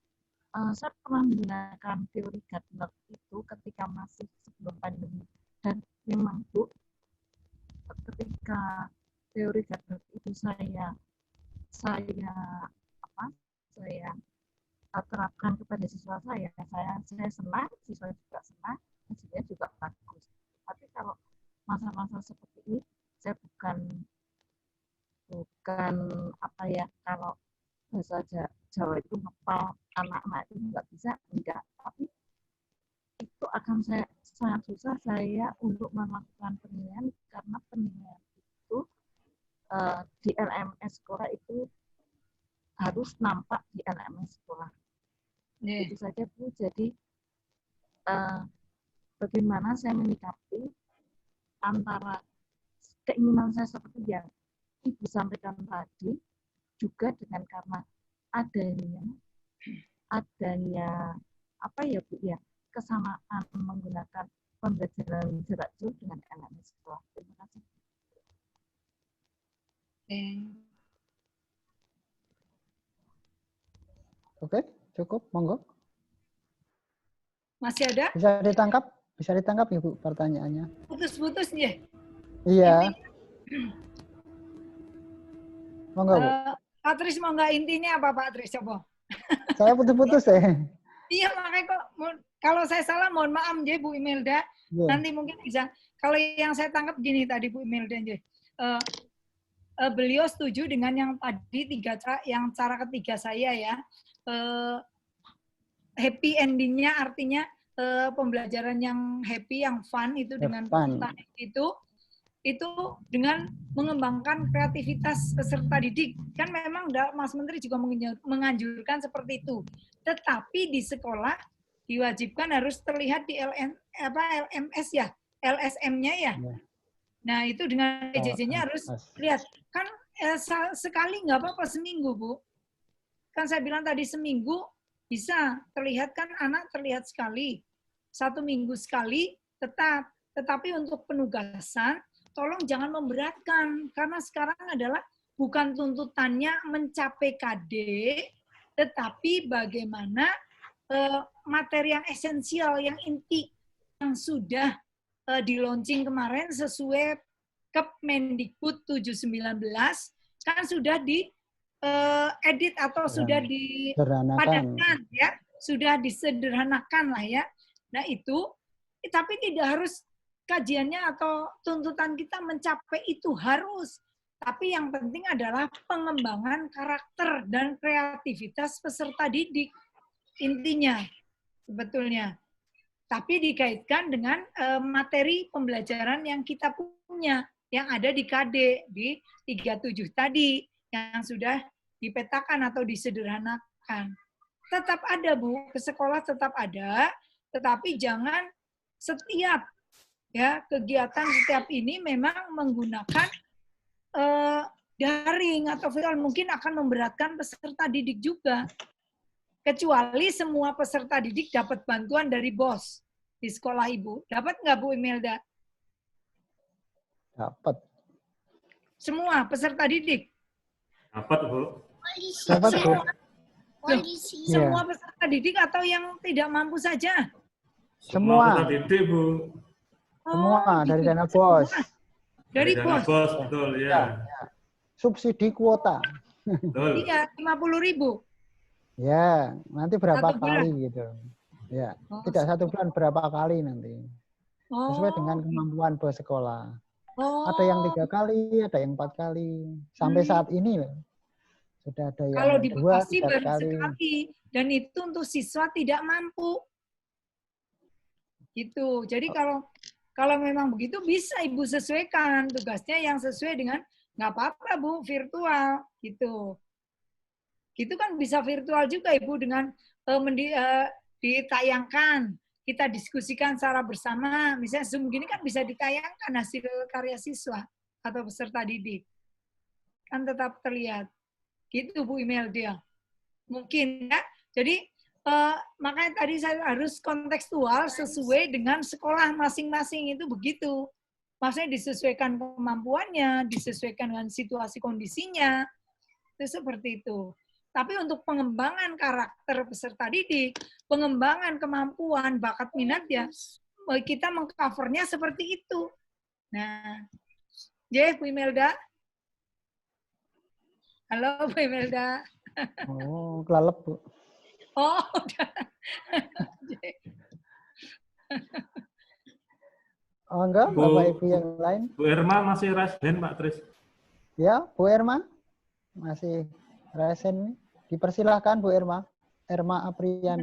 saya pernah menggunakan teori Gardner itu ketika masih sebelum pandemi dan memang Bu, ketika teori Gardner itu saya terapkan kepada siswa saya senang, siswa juga senang, hasilnya juga bagus. Tapi kalau masa-masa seperti ini, saya bukan kalau bahasa Jawa itu ngepal anak-anak itu nggak bisa, enggak. Tapi itu akan sangat susah saya untuk melakukan penilaian karena penilaian itu di LMS sekolah itu harus nampak di LMS sekolah. Itu saja Bu. Jadi bagaimana saya menyikapi antara keinginan saya seperti yang Ibu sampaikan tadi juga dengan karena adanya Bu ya, kesamaan menggunakan pembelajaran jarak jauh dengan LMS sekolah. Terima kasih. Oke, cukup, monggo. Masih ada? Bisa ditangkap Ibu pertanyaannya. Putus-putus ya? Iya. Monggo, Bu. Pak Tris mau nggak intinya apa Pak Tris? Coba. Saya putus-putus ya. Iya, makanya kok kalau saya salah mohon maaf ya Bu Imelda. Yeah. Nanti mungkin bisa. Kalau yang saya tangkap gini tadi Bu Imelda ya. Beliau setuju dengan yang tadi yang cara ketiga saya ya. Happy endingnya artinya pembelajaran yang happy, yang fun itu dengan itu itu dengan mengembangkan kreativitas peserta didik. Kan memang Mas Menteri juga menganjurkan seperti itu. Tetapi di sekolah diwajibkan harus terlihat di LMS ya, LSM-nya ya. Nah, itu dengan PJJ-nya harus lihat. Kan sekali nggak apa-apa, seminggu, Bu. Kan saya bilang tadi seminggu bisa terlihat, kan anak terlihat sekali. 1 minggu sekali tetap. Tetapi untuk penugasan, tolong jangan memberatkan. Karena sekarang adalah bukan tuntutannya mencapai KD, tetapi bagaimana materi yang esensial, yang inti, yang sudah di-launching kemarin sesuai Kemendikbud 719 kan sudah edit atau sudah dipadatkan ya, sudah disederhanakan lah ya. Nah itu, tapi tidak harus kajiannya atau tuntutan kita mencapai itu harus. Tapi yang penting adalah pengembangan karakter dan kreativitas peserta didik intinya sebetulnya. Tapi dikaitkan dengan materi pembelajaran yang kita punya, yang ada di KD, di 37 tadi, yang sudah dipetakan atau disederhanakan. Tetap ada, Bu, ke sekolah tetap ada, tetapi jangan setiap ya kegiatan setiap ini memang menggunakan daring atau virtual, mungkin akan memberatkan peserta didik juga. Kecuali semua peserta didik dapat bantuan dari BOS di sekolah Ibu. Dapat nggak Bu Imelda? Dapat. Semua peserta didik? Dapat, Bu. Dapat, Bu. Semua peserta didik atau yang tidak mampu saja? Semua. Peserta didik, Bu. Semua, dari dana BOS. Dari BOS? Betul, ya. Subsidi kuota. Betul. Iya, 50.000. Ya, nanti berapa 1 bulan? kali gitu. Ya, tidak 1 bulan, berapa kali nanti. Sesuai dengan kemampuan BOS sekolah. Ada yang 3 kali, ada yang 4 kali. Sampai saat ini loh. Sudah ada yang kalau di 2, Bekasi 3 baru kali. sekali. Dan itu untuk siswa tidak mampu. Gitu. Jadi kalau memang begitu bisa Ibu sesuaikan tugasnya yang sesuai dengan, nggak apa-apa Bu, virtual gitu. Itu kan bisa virtual juga Ibu dengan ditayangkan, kita diskusikan secara bersama, misalnya Zoom gini kan bisa ditayangkan hasil karya siswa atau peserta didik. Kan tetap terlihat. Gitu Bu Imelda. Mungkin ya. Jadi makanya tadi saya harus kontekstual sesuai dengan sekolah masing-masing itu begitu. Maksudnya disesuaikan kemampuannya, disesuaikan dengan situasi kondisinya. Itu seperti itu. Tapi untuk pengembangan karakter peserta didik, pengembangan kemampuan, bakat minat ya, kita mengcovernya seperti itu. Nah, Bu Imelda. Halo Bu Imelda. Oh, kelalep Bu. Oh, udah. Oh enggak, Bapak Ibu yang lain? Bu Irma masih resen, Pak Tris. Ya, Bu Irma masih resen nih. Dipersilahkan Bu Irma. Irma Aprian.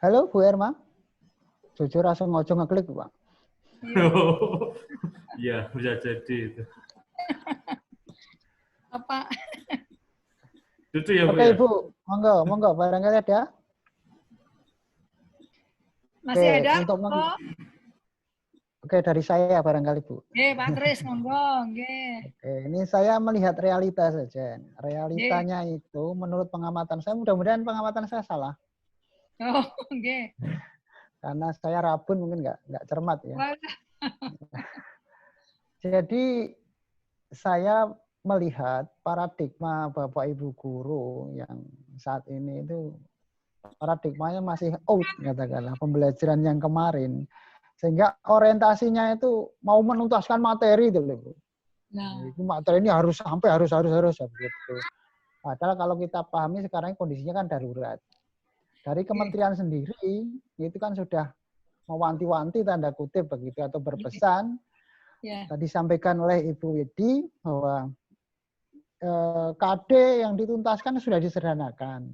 Halo Bu Irma. Jujur langsung ngojo ngeklik Pak. Iya, bisa jadi itu. Apa? Itu ya, Bu. Oke, Ibu. Monggo, barangkali ada. Masih Oke, ada? Oke, dari saya barangkali, Bu. Pak Tris, monggo. Oke, ini saya melihat realita saja. Realitanya itu menurut pengamatan saya, mudah-mudahan pengamatan saya salah. Oh, oke. Karena saya rabun mungkin nggak cermat ya. Jadi saya melihat paradigma Bapak Ibu guru yang saat ini itu paradigmanya masih out, katakanlah pembelajaran yang kemarin. Sehingga orientasinya itu mau menuntaskan materi itu loh, Bu. Nah, itu materi ini harus sampai harus begitu. Padahal kalau kita pahami sekarang kondisinya kan darurat. Dari kementerian sendiri itu kan sudah mewanti-wanti tanda kutip begitu atau berpesan. Tadi sampaikan oleh Ibu Widi bahwa KD yang dituntaskan sudah disederhanakan.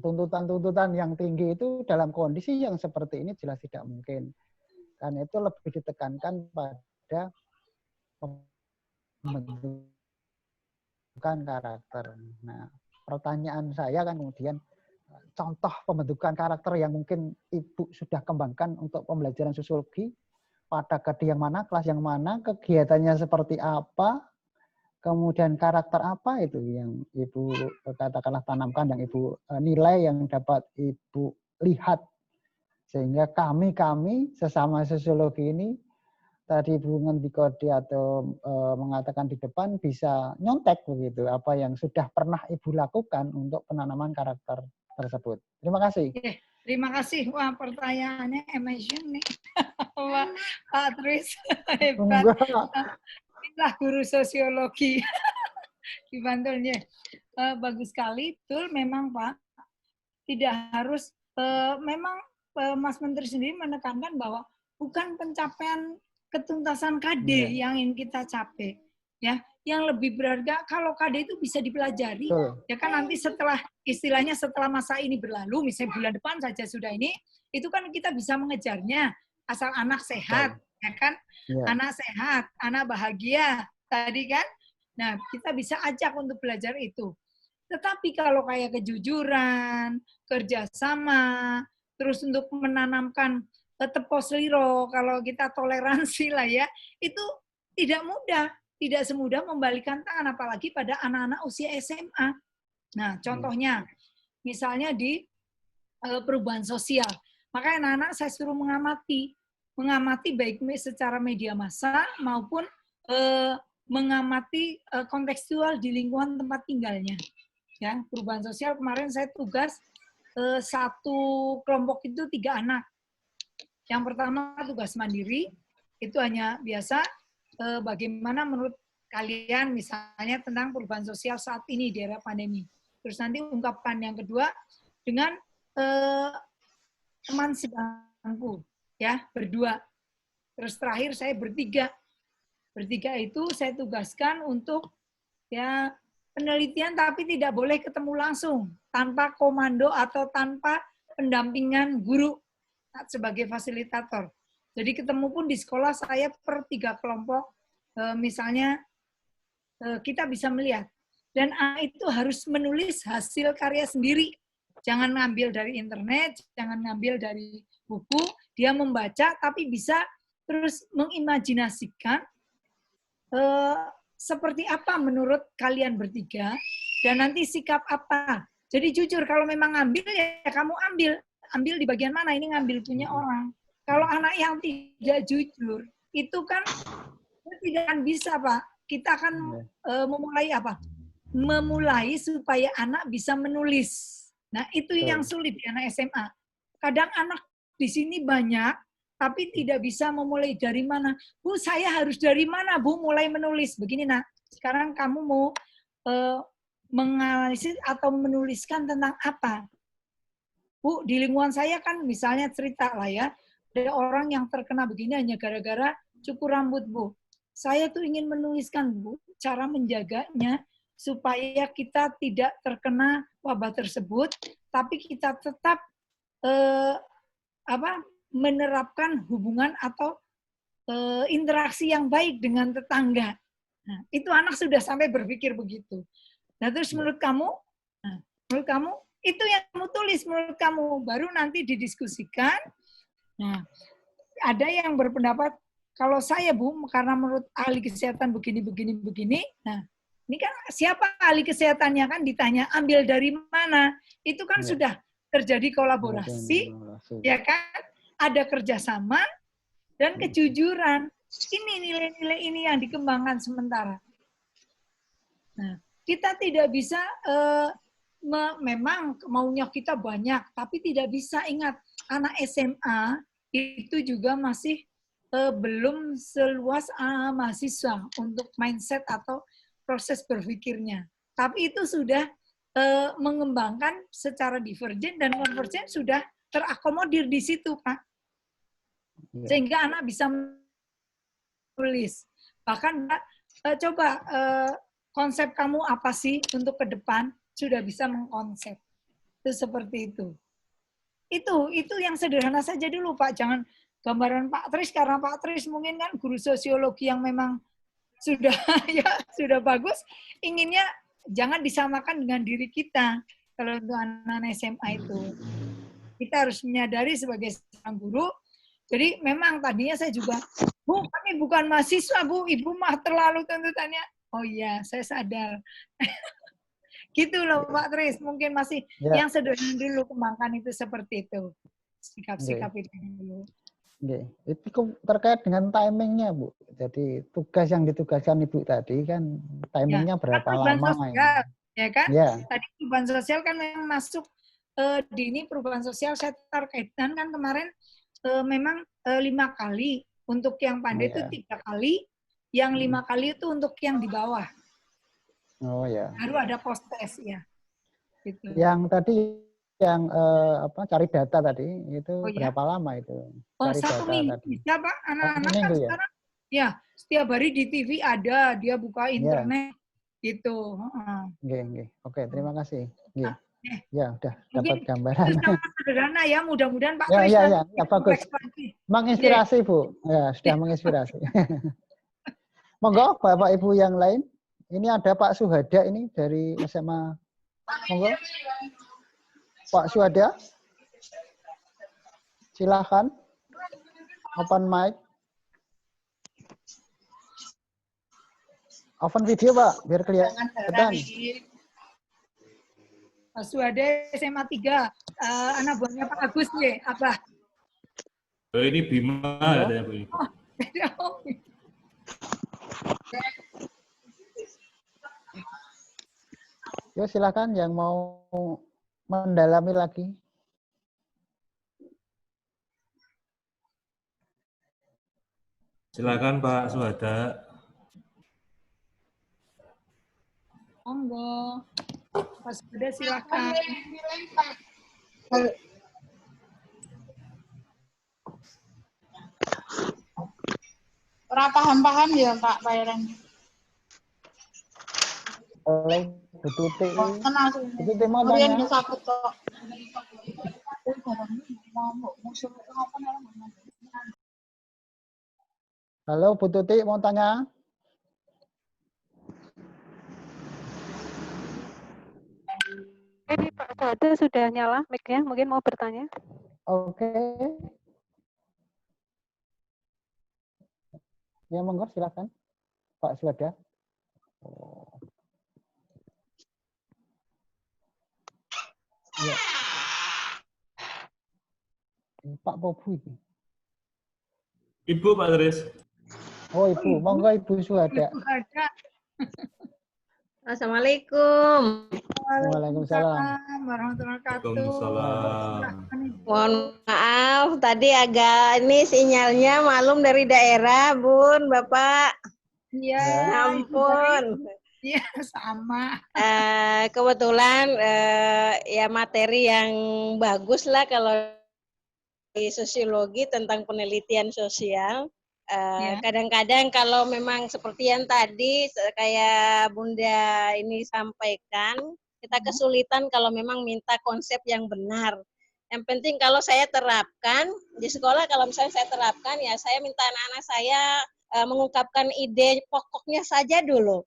tuntutan-tuntutan yang tinggi itu dalam kondisi yang seperti ini jelas tidak mungkin. Karena itu lebih ditekankan pada pembentukan karakter. Nah, pertanyaan saya kan kemudian, contoh pembentukan karakter yang mungkin Ibu sudah kembangkan untuk pembelajaran sosiologi, pada KD yang mana, kelas yang mana, kegiatannya seperti apa, kemudian karakter apa itu yang Ibu katakanlah tanamkan, yang Ibu nilai, yang dapat Ibu lihat. Sehingga kami sesama sosiologi ini, tadi Ibu ngendikode atau mengatakan di depan, bisa nyontek begitu apa yang sudah pernah Ibu lakukan untuk penanaman karakter tersebut. Terima kasih. Terima kasih. Wah, pertanyaannya amazing nih. Wah, Pak Tris, hebat. Inilah guru sosiologi. Dibantunya. Bagus sekali. Betul, memang Pak. Tidak harus, memang Mas Menteri sendiri menekankan bahwa bukan pencapaian ketuntasan KD yang ingin kita capai. Ya, yang lebih berharga kalau KD itu bisa dipelajari. Ya kan nanti setelah istilahnya setelah masa ini berlalu, misalnya bulan depan saja sudah ini, itu kan kita bisa mengejarnya asal anak sehat, ya kan? Anak sehat, anak bahagia, tadi kan? Nah, kita bisa ajak untuk belajar itu. Tetapi kalau kayak kejujuran, kerjasama, terus untuk menanamkan tepos liro, kalau kita toleransi lah ya, itu tidak mudah. Tidak semudah membalikan tangan, apalagi pada anak-anak usia SMA. Nah, contohnya, misalnya di perubahan sosial. Maka anak-anak saya suruh mengamati baik secara media massa maupun mengamati kontekstual di lingkungan tempat tinggalnya. Ya, perubahan sosial kemarin saya tugas satu kelompok itu 3 anak. Yang pertama tugas mandiri, itu hanya biasa bagaimana menurut kalian misalnya tentang perubahan sosial saat ini di era pandemi. Terus nanti ungkapkan yang kedua dengan teman sebangku, ya, berdua. Terus terakhir saya bertiga. Bertiga itu saya tugaskan untuk ya penelitian tapi tidak boleh ketemu langsung, tanpa komando atau tanpa pendampingan guru sebagai fasilitator. Jadi ketemu pun di sekolah saya per 3 kelompok, misalnya kita bisa melihat. Dan itu harus menulis hasil karya sendiri. Jangan ngambil dari internet, jangan ngambil dari buku, dia membaca tapi bisa terus mengimajinasikan seperti apa menurut kalian bertiga, dan nanti sikap apa. Jadi jujur, kalau memang ngambil ya kamu ambil di bagian mana, ini ngambil punya orang. Kalau anak yang tidak jujur, itu kan tidak akan bisa, Pak. Kita akan memulai apa? Memulai supaya anak bisa menulis. Nah, itu yang sulit di anak SMA. Kadang anak di sini banyak, tapi tidak bisa memulai dari mana. Bu, saya harus dari mana, Bu, mulai menulis. Begini, nak. Sekarang kamu mau menganalisis atau menuliskan tentang apa? Bu, di lingkungan saya kan misalnya cerita lah ya, ada orang yang terkena begini hanya gara-gara cukur rambut, Bu. Saya tuh ingin menuliskan, Bu, cara menjaganya supaya kita tidak terkena wabah tersebut, tapi kita tetap menerapkan hubungan atau interaksi yang baik dengan tetangga. Nah, itu anak sudah sampai berpikir begitu. Nah, terus menurut kamu itu yang kamu tulis menurut kamu, baru nanti didiskusikan. Nah, ada yang berpendapat kalau saya, Bu, karena menurut ahli kesehatan begini. Nah, ini kan siapa ahli kesehatannya kan ditanya ambil dari mana? Itu kan sudah terjadi kolaborasi, ya kan? Ada kerjasama dan kejujuran. Ini nilai-nilai ini yang dikembangkan sementara. Nah, kita tidak bisa memang maunya kita banyak, tapi tidak bisa. Ingat, anak SMA itu juga masih belum seluas mahasiswa untuk mindset atau proses berpikirnya. Tapi itu sudah mengembangkan secara divergen dan konvergen sudah terakomodir di situ, Pak. Sehingga anak bisa menulis. Bahkan coba konsep kamu apa sih untuk ke depan, sudah bisa mengkonsep. Itu seperti itu. Itu yang sederhana saja dulu Pak. Jangan gambaran Pak Tris, karena Pak Tris mungkin kan guru sosiologi yang memang sudah ya sudah bagus, inginnya jangan disamakan dengan diri kita. Kalau untuk anak-anak SMA itu, kita harus menyadari sebagai seorang guru. Jadi memang tadinya saya juga, Bu, kami bukan mahasiswa, Bu, Ibu mah terlalu tuntutannya. Oh iya, saya sadar. Gitu loh Pak Tris, mungkin masih yang sederhana dulu, kembangkan itu seperti itu. Sikap-sikap itu dulu. Itu terkait dengan timingnya, Bu. Jadi tugas yang ditugaskan Ibu tadi kan timingnya berapa lama? Sosial, ya kan? Tadi perubahan sosial kan memang masuk di ini perubahan sosial saya terkaitan kan kemarin memang 5 kali. Untuk yang pandai itu 3 kali, yang 5 kali itu untuk yang di bawah. Oh ya. Baru ada post-test ya. Gitu. Yang tadi yang cari data tadi itu berapa lama itu? Cari 1 minggu tadi. bisa Pak, anak-anak kan sekarang ya setiap hari di TV ada, dia buka internet gitu. Oke, terima kasih. Ya, udah mungkin dapat gambaran. Itu sangat sederhana ya, mudah-mudahan Pak Tris ya, bagus. Menginspirasi Bu, ya sudah menginspirasi. Monggo Bapak Ibu yang lain. Ini ada Pak Suhada ini dari SMA. Monggo. Pak Suhada. Silakan. Open mic. Open video Pak, biar kelihatan. Pak Suhada SMA 3, anak buahnya Pak Agus nih, apa? Oh, ini Bima ada Bu. Ya silakan yang mau mendalami lagi. Silakan Pak Suhada. Monggo. Pak Suhada silakan. Ora paham-paham ya Pak Pairen. Oleh Betuti. Betuti mau tanya. Halo Bu Tuti mau tanya? Ini Pak Suhada sudah nyala mic-nya, mungkin mau bertanya. Oke. Ya monggo silakan Pak Suhada. Ya. Pak Pobu ini. Ibu Pak Tris. Oh Ibu, monggo Ibu Suhada. Assalamualaikum. Waalaikumsalam. Warahmatullahi wabarakatuh. Mohon maaf, tadi agak ini sinyalnya malum dari daerah, Bun, Bapak. Iya. Ampun. Iya, sama. Kebetulan ya materi yang bagus lah kalau di sosiologi tentang penelitian sosial. Kadang-kadang kalau memang seperti yang tadi kayak Bunda ini sampaikan, kita kesulitan kalau memang minta konsep yang benar. Yang penting kalau saya terapkan di sekolah, kalau misalnya saya terapkan ya saya minta anak-anak saya mengungkapkan ide pokoknya saja dulu.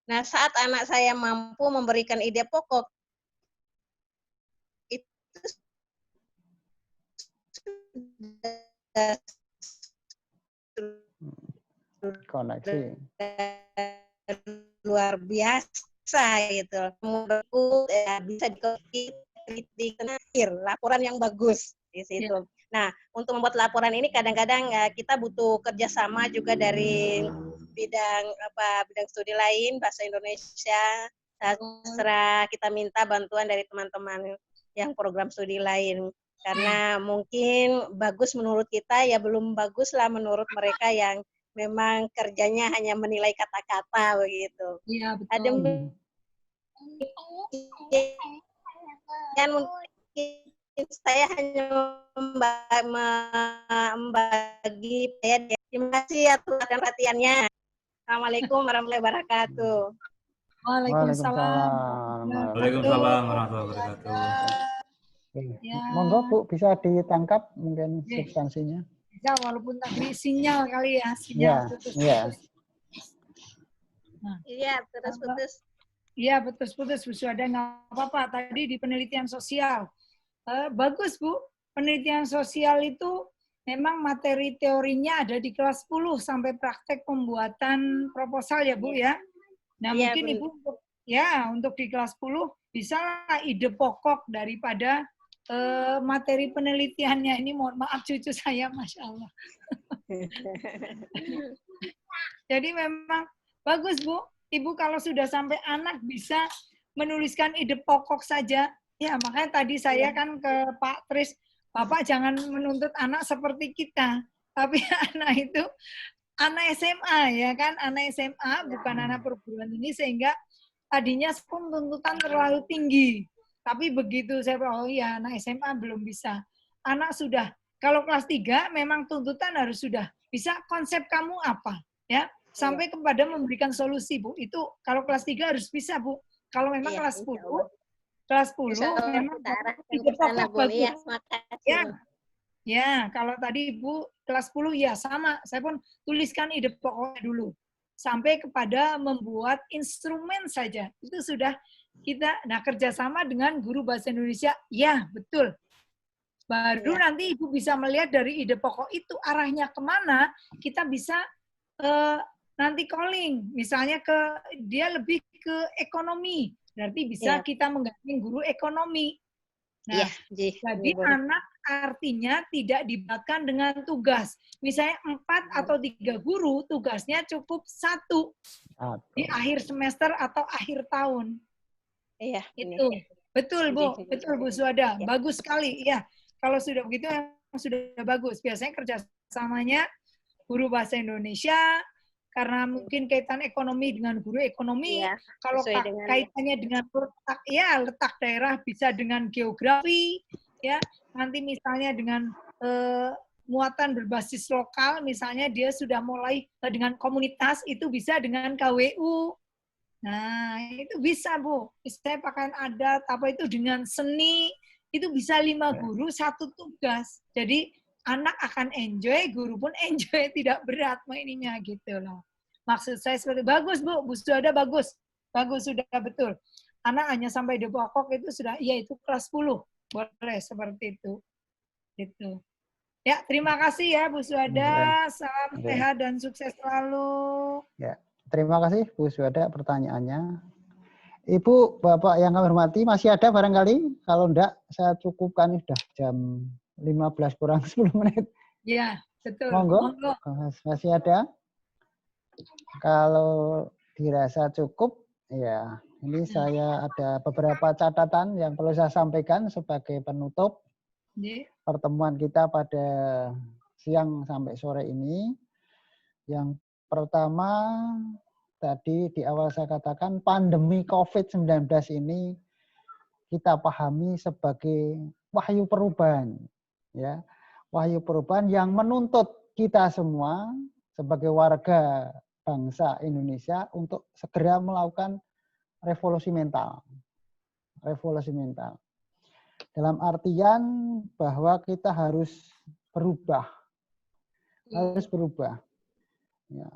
Nah, saat anak saya mampu memberikan ide pokok itu koneksi luar biasa gitu. Bisa dikritik laporan yang bagus di situ. Nah, untuk membuat laporan ini kadang-kadang kita butuh kerjasama juga dari bidang studi lain, bahasa Indonesia, sastra. Kita minta bantuan dari teman-teman yang program studi lain. Karena mungkin bagus menurut kita, ya belum bagus lah menurut mereka yang memang kerjanya hanya menilai kata-kata begitu. Iya, betul. Ada yang mungkin saya hanya membagi ya. Terima kasih atas perhatiannya. Assalamualaikum warahmatullahi wabarakatuh. Waalaikumsalam. Waalaikumsalam warahmatullahi wabarakatuh. Ya. Monggo Bu, bisa ditangkap mungkin substansinya. Bisa, walaupun tadi sinyal kali ya, sinyal putus-putus. Ya. Nah. Iya, putus-putus. Iya, putus-putus Bu Suhada, nggak apa-apa. Tadi di penelitian sosial. Bagus Bu, penelitian sosial itu memang materi teorinya ada di kelas 10 sampai praktek pembuatan proposal ya Bu ya. Nah ya, mungkin Ibu untuk di kelas 10 bisa ide pokok daripada materi penelitiannya. Ini mohon maaf cucu saya, Masya Allah. Jadi memang bagus Bu. Ibu kalau sudah sampai anak bisa menuliskan ide pokok saja. Ya makanya tadi saya kan ke Pak Tris, Bapak jangan menuntut anak seperti kita. Tapi anak itu anak SMA ya kan, anak SMA bukan anak perguruan tinggi, sehingga tadinya pun tuntutan terlalu tinggi. Tapi begitu saya oh ya anak SMA belum bisa. Anak sudah, kalau kelas 3 memang tuntutan harus sudah bisa konsep kamu apa ya, sampai kepada memberikan solusi Bu. Itu kalau kelas 3 harus bisa Bu. Kalau memang kelas 10 memang ide pokok bagus. Ya, kalau tadi Ibu kelas 10 ya sama, saya pun tuliskan ide pokoknya dulu. Sampai kepada membuat instrumen saja. Itu sudah kita, nah kerjasama dengan guru bahasa Indonesia, ya betul. Baru nanti Ibu bisa melihat dari ide pokok itu arahnya kemana, kita bisa nanti calling. Misalnya dia lebih ke ekonomi, berarti bisa kita menggandeng guru ekonomi. Nah, jadi anak artinya tidak dibebankan dengan tugas. Misalnya 4 atau 3 guru, tugasnya cukup 1 di akhir semester atau akhir tahun. Iya. Itu betul Bu, betul Bu Suhada. Bagus sekali. Ya, kalau sudah begitu yang sudah bagus. Biasanya kerjasamanya guru bahasa Indonesia. Karena mungkin kaitan ekonomi dengan guru ekonomi, kalau kaitannya dengan letak daerah bisa dengan geografi, ya nanti misalnya dengan muatan berbasis lokal, misalnya dia sudah mulai dengan komunitas, itu bisa dengan KWU. Nah itu bisa Bu, misalnya pakaian adat, apa itu dengan seni, itu bisa 5 guru 1 tugas. Jadi anak akan enjoy, guru pun enjoy, tidak berat mainnya gitu loh. Maksud saya seperti bagus Bu, Bu Suhada bagus. Bagus, sudah betul. Anak hanya sampai ide pokok itu sudah, iya itu kelas 10. Boleh seperti itu. Gitu. Ya, terima kasih ya Bu Suhada. Salam sehat dan sukses selalu. Ya, terima kasih Bu Suhada pertanyaannya. Ibu, Bapak yang kami hormati, masih ada barangkali? Kalau enggak, saya cukupkan sudah jam 15 kurang 10 menit. Iya, betul. Monggo. Masih ada? Kalau dirasa cukup, ya ini saya ada beberapa catatan yang perlu saya sampaikan sebagai penutup pertemuan kita pada siang sampai sore ini. Yang pertama, tadi di awal saya katakan pandemi COVID-19 ini kita pahami sebagai wahyu perubahan. Ya, wahyu perubahan yang menuntut kita semua sebagai warga bangsa Indonesia untuk segera melakukan revolusi mental. Revolusi mental. Dalam artian bahwa kita harus berubah. Harus berubah. Ya.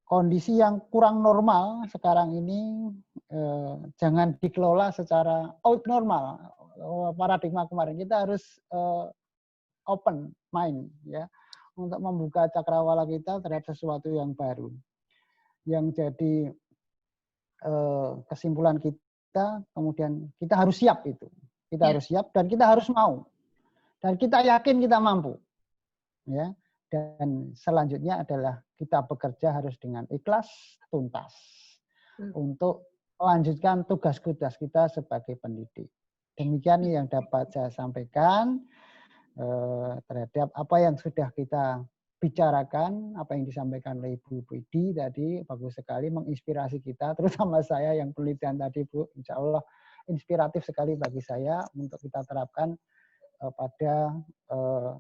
Kondisi yang kurang normal sekarang ini jangan dikelola secara normal. Paradigma kemarin kita harus open mind ya, untuk membuka cakrawala kita terhadap sesuatu yang baru. Yang jadi kesimpulan kita, kemudian kita harus siap itu. Kita harus siap dan kita harus mau. Dan kita yakin kita mampu. Ya. Dan selanjutnya adalah kita bekerja harus dengan ikhlas, tuntas. Untuk melanjutkan tugas-tugas kita sebagai pendidik. Demikian yang dapat saya sampaikan terhadap apa yang sudah kita bicarakan, apa yang disampaikan oleh Ibu Widi tadi, bagus sekali menginspirasi kita, terutama saya yang penelitian tadi Bu, insya Allah inspiratif sekali bagi saya untuk kita terapkan pada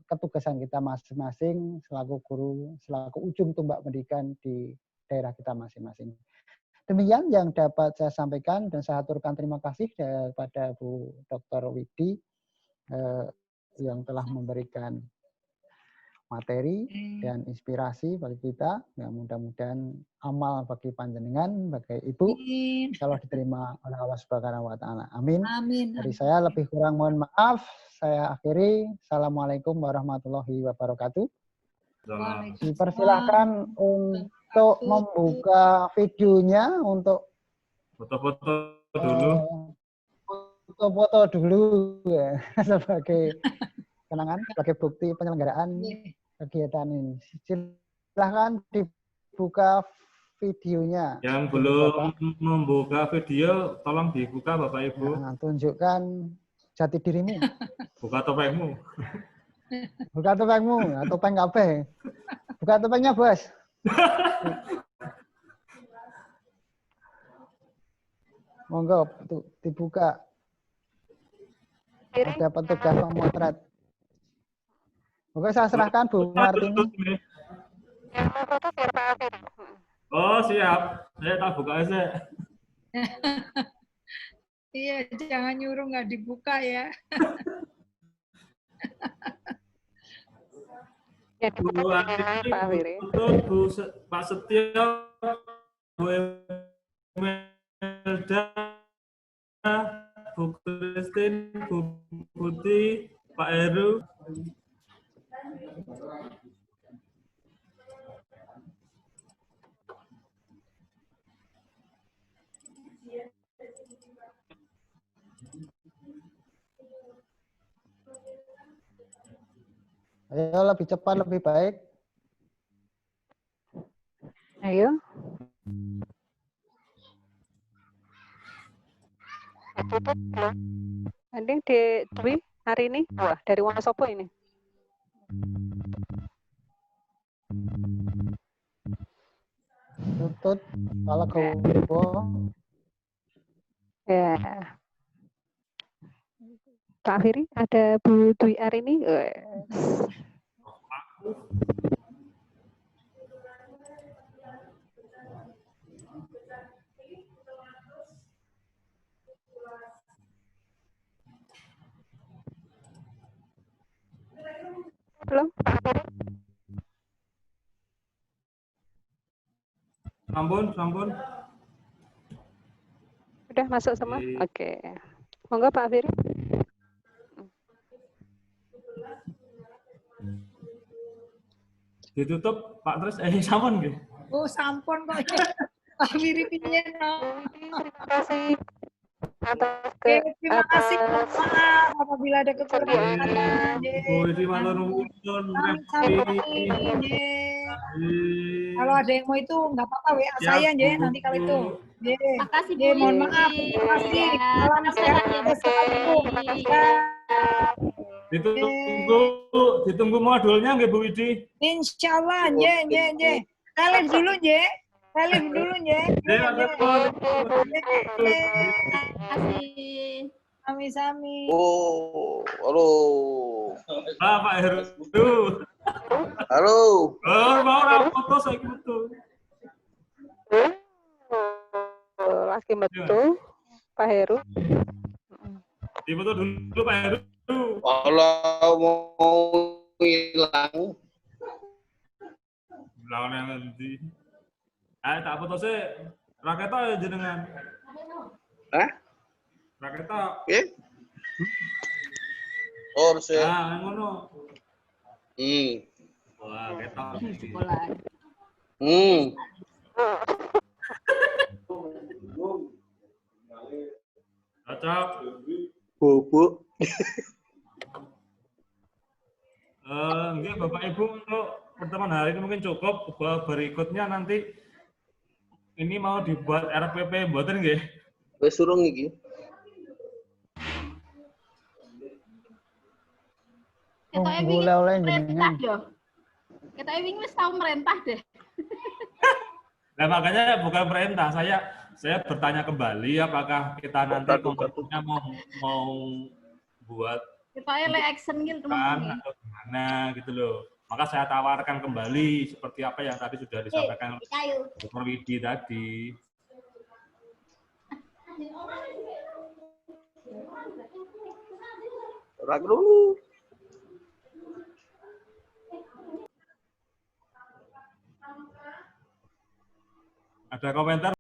ketugasan kita masing-masing selaku guru, selaku ujung tombak pendidikan di daerah kita masing-masing. Demikian yang dapat saya sampaikan dan saya aturkan terima kasih kepada Bu Dr. Widi yang telah memberikan materi dan inspirasi bagi kita. Ya, mudah-mudahan amal bagi panjenengan, bagi Ibu, kalau diterima oleh Allah Subhanahu wa Ta'ala. Amin. Amin. Dari saya lebih kurang mohon maaf. Saya akhiri. Assalamualaikum warahmatullahi wabarakatuh. Dipersilahkan untuk membuka videonya untuk foto-foto dulu. Foto-foto dulu ya, sebagai kenangan, sebagai bukti penyelenggaraan kegiatan ini. Silahkan dibuka videonya. Yang belum membuka video, tolong dibuka Bapak Ibu. Nah, tunjukkan jati dirimu. Buka topengmu. Buka topengmu, topeng kabeh. Buka topengnya, Bos. Monggo dibuka. Ada petugas pemotret. Oke, saya serahkan Bu Martini. Oh, siap. Saya tak buka aja. Iya, jangan nyuruh nggak dibuka ya. Ya, Bu Andini, Bu Pak Setio, Bu Melda, Bu Christine, Bu Putih, Pak Heru. Ayo lebih cepat, lebih baik. Ayo. Anding di Dwi hari ini, wah dari Wonosobo ini. Tutut, kalau Gowo. Ya. Pak Firi, ada Bu Dwi hari ini. Belum, Pak Firi? Sampun. Udah masuk semua? Oke. Monggo Pak Firi. Ditutup Pak Tris, sampun nggih. Oh, sampun kok. Pak Firi pinjen. Terima kasih atas terima kasih. Maaf apabila ada kekurangan. Bu Idi matur nuwun. Kalau ada yang mau itu nggak apa-apa WA saya nje nanti kalau itu. Makasih Bu. Mohon maaf. Terima kasih. Salam sehat selalu. Ditunggu modulnya nggih Bu Widi. Insyaallah nje. Kalian dulu nje. Sami-sami. Oh, halo. Pak Heru. Halo. Mau ora foto saya foto. Lagi betul, Pak Heru. Di foto dulu Pak Heru. Kalau mau hilang. Lawan yang nanti. Tak foto sih. Raketa ya jenengan. Hah? Raketa. Oh, saya. Ngono. Wah, ketok. Cocok. Bubuk. Enggak, Bapak Ibu, untuk pertemuan hari ini mungkin cukup. Berikutnya nanti ini mau dibuat RPP, mboten nggih? Wis surung iki. Kita oleh merintah yo. Kita ingin wis tahu merintah deh. Nah, makanya bukan perintah, saya bertanya kembali apakah kita nanti konkretnya mau buat kita action gitu atau gimana gitu loh. Maka saya tawarkan kembali seperti apa yang tadi sudah disampaikan Dr. Widi tadi. Ora krungu. Ada komentar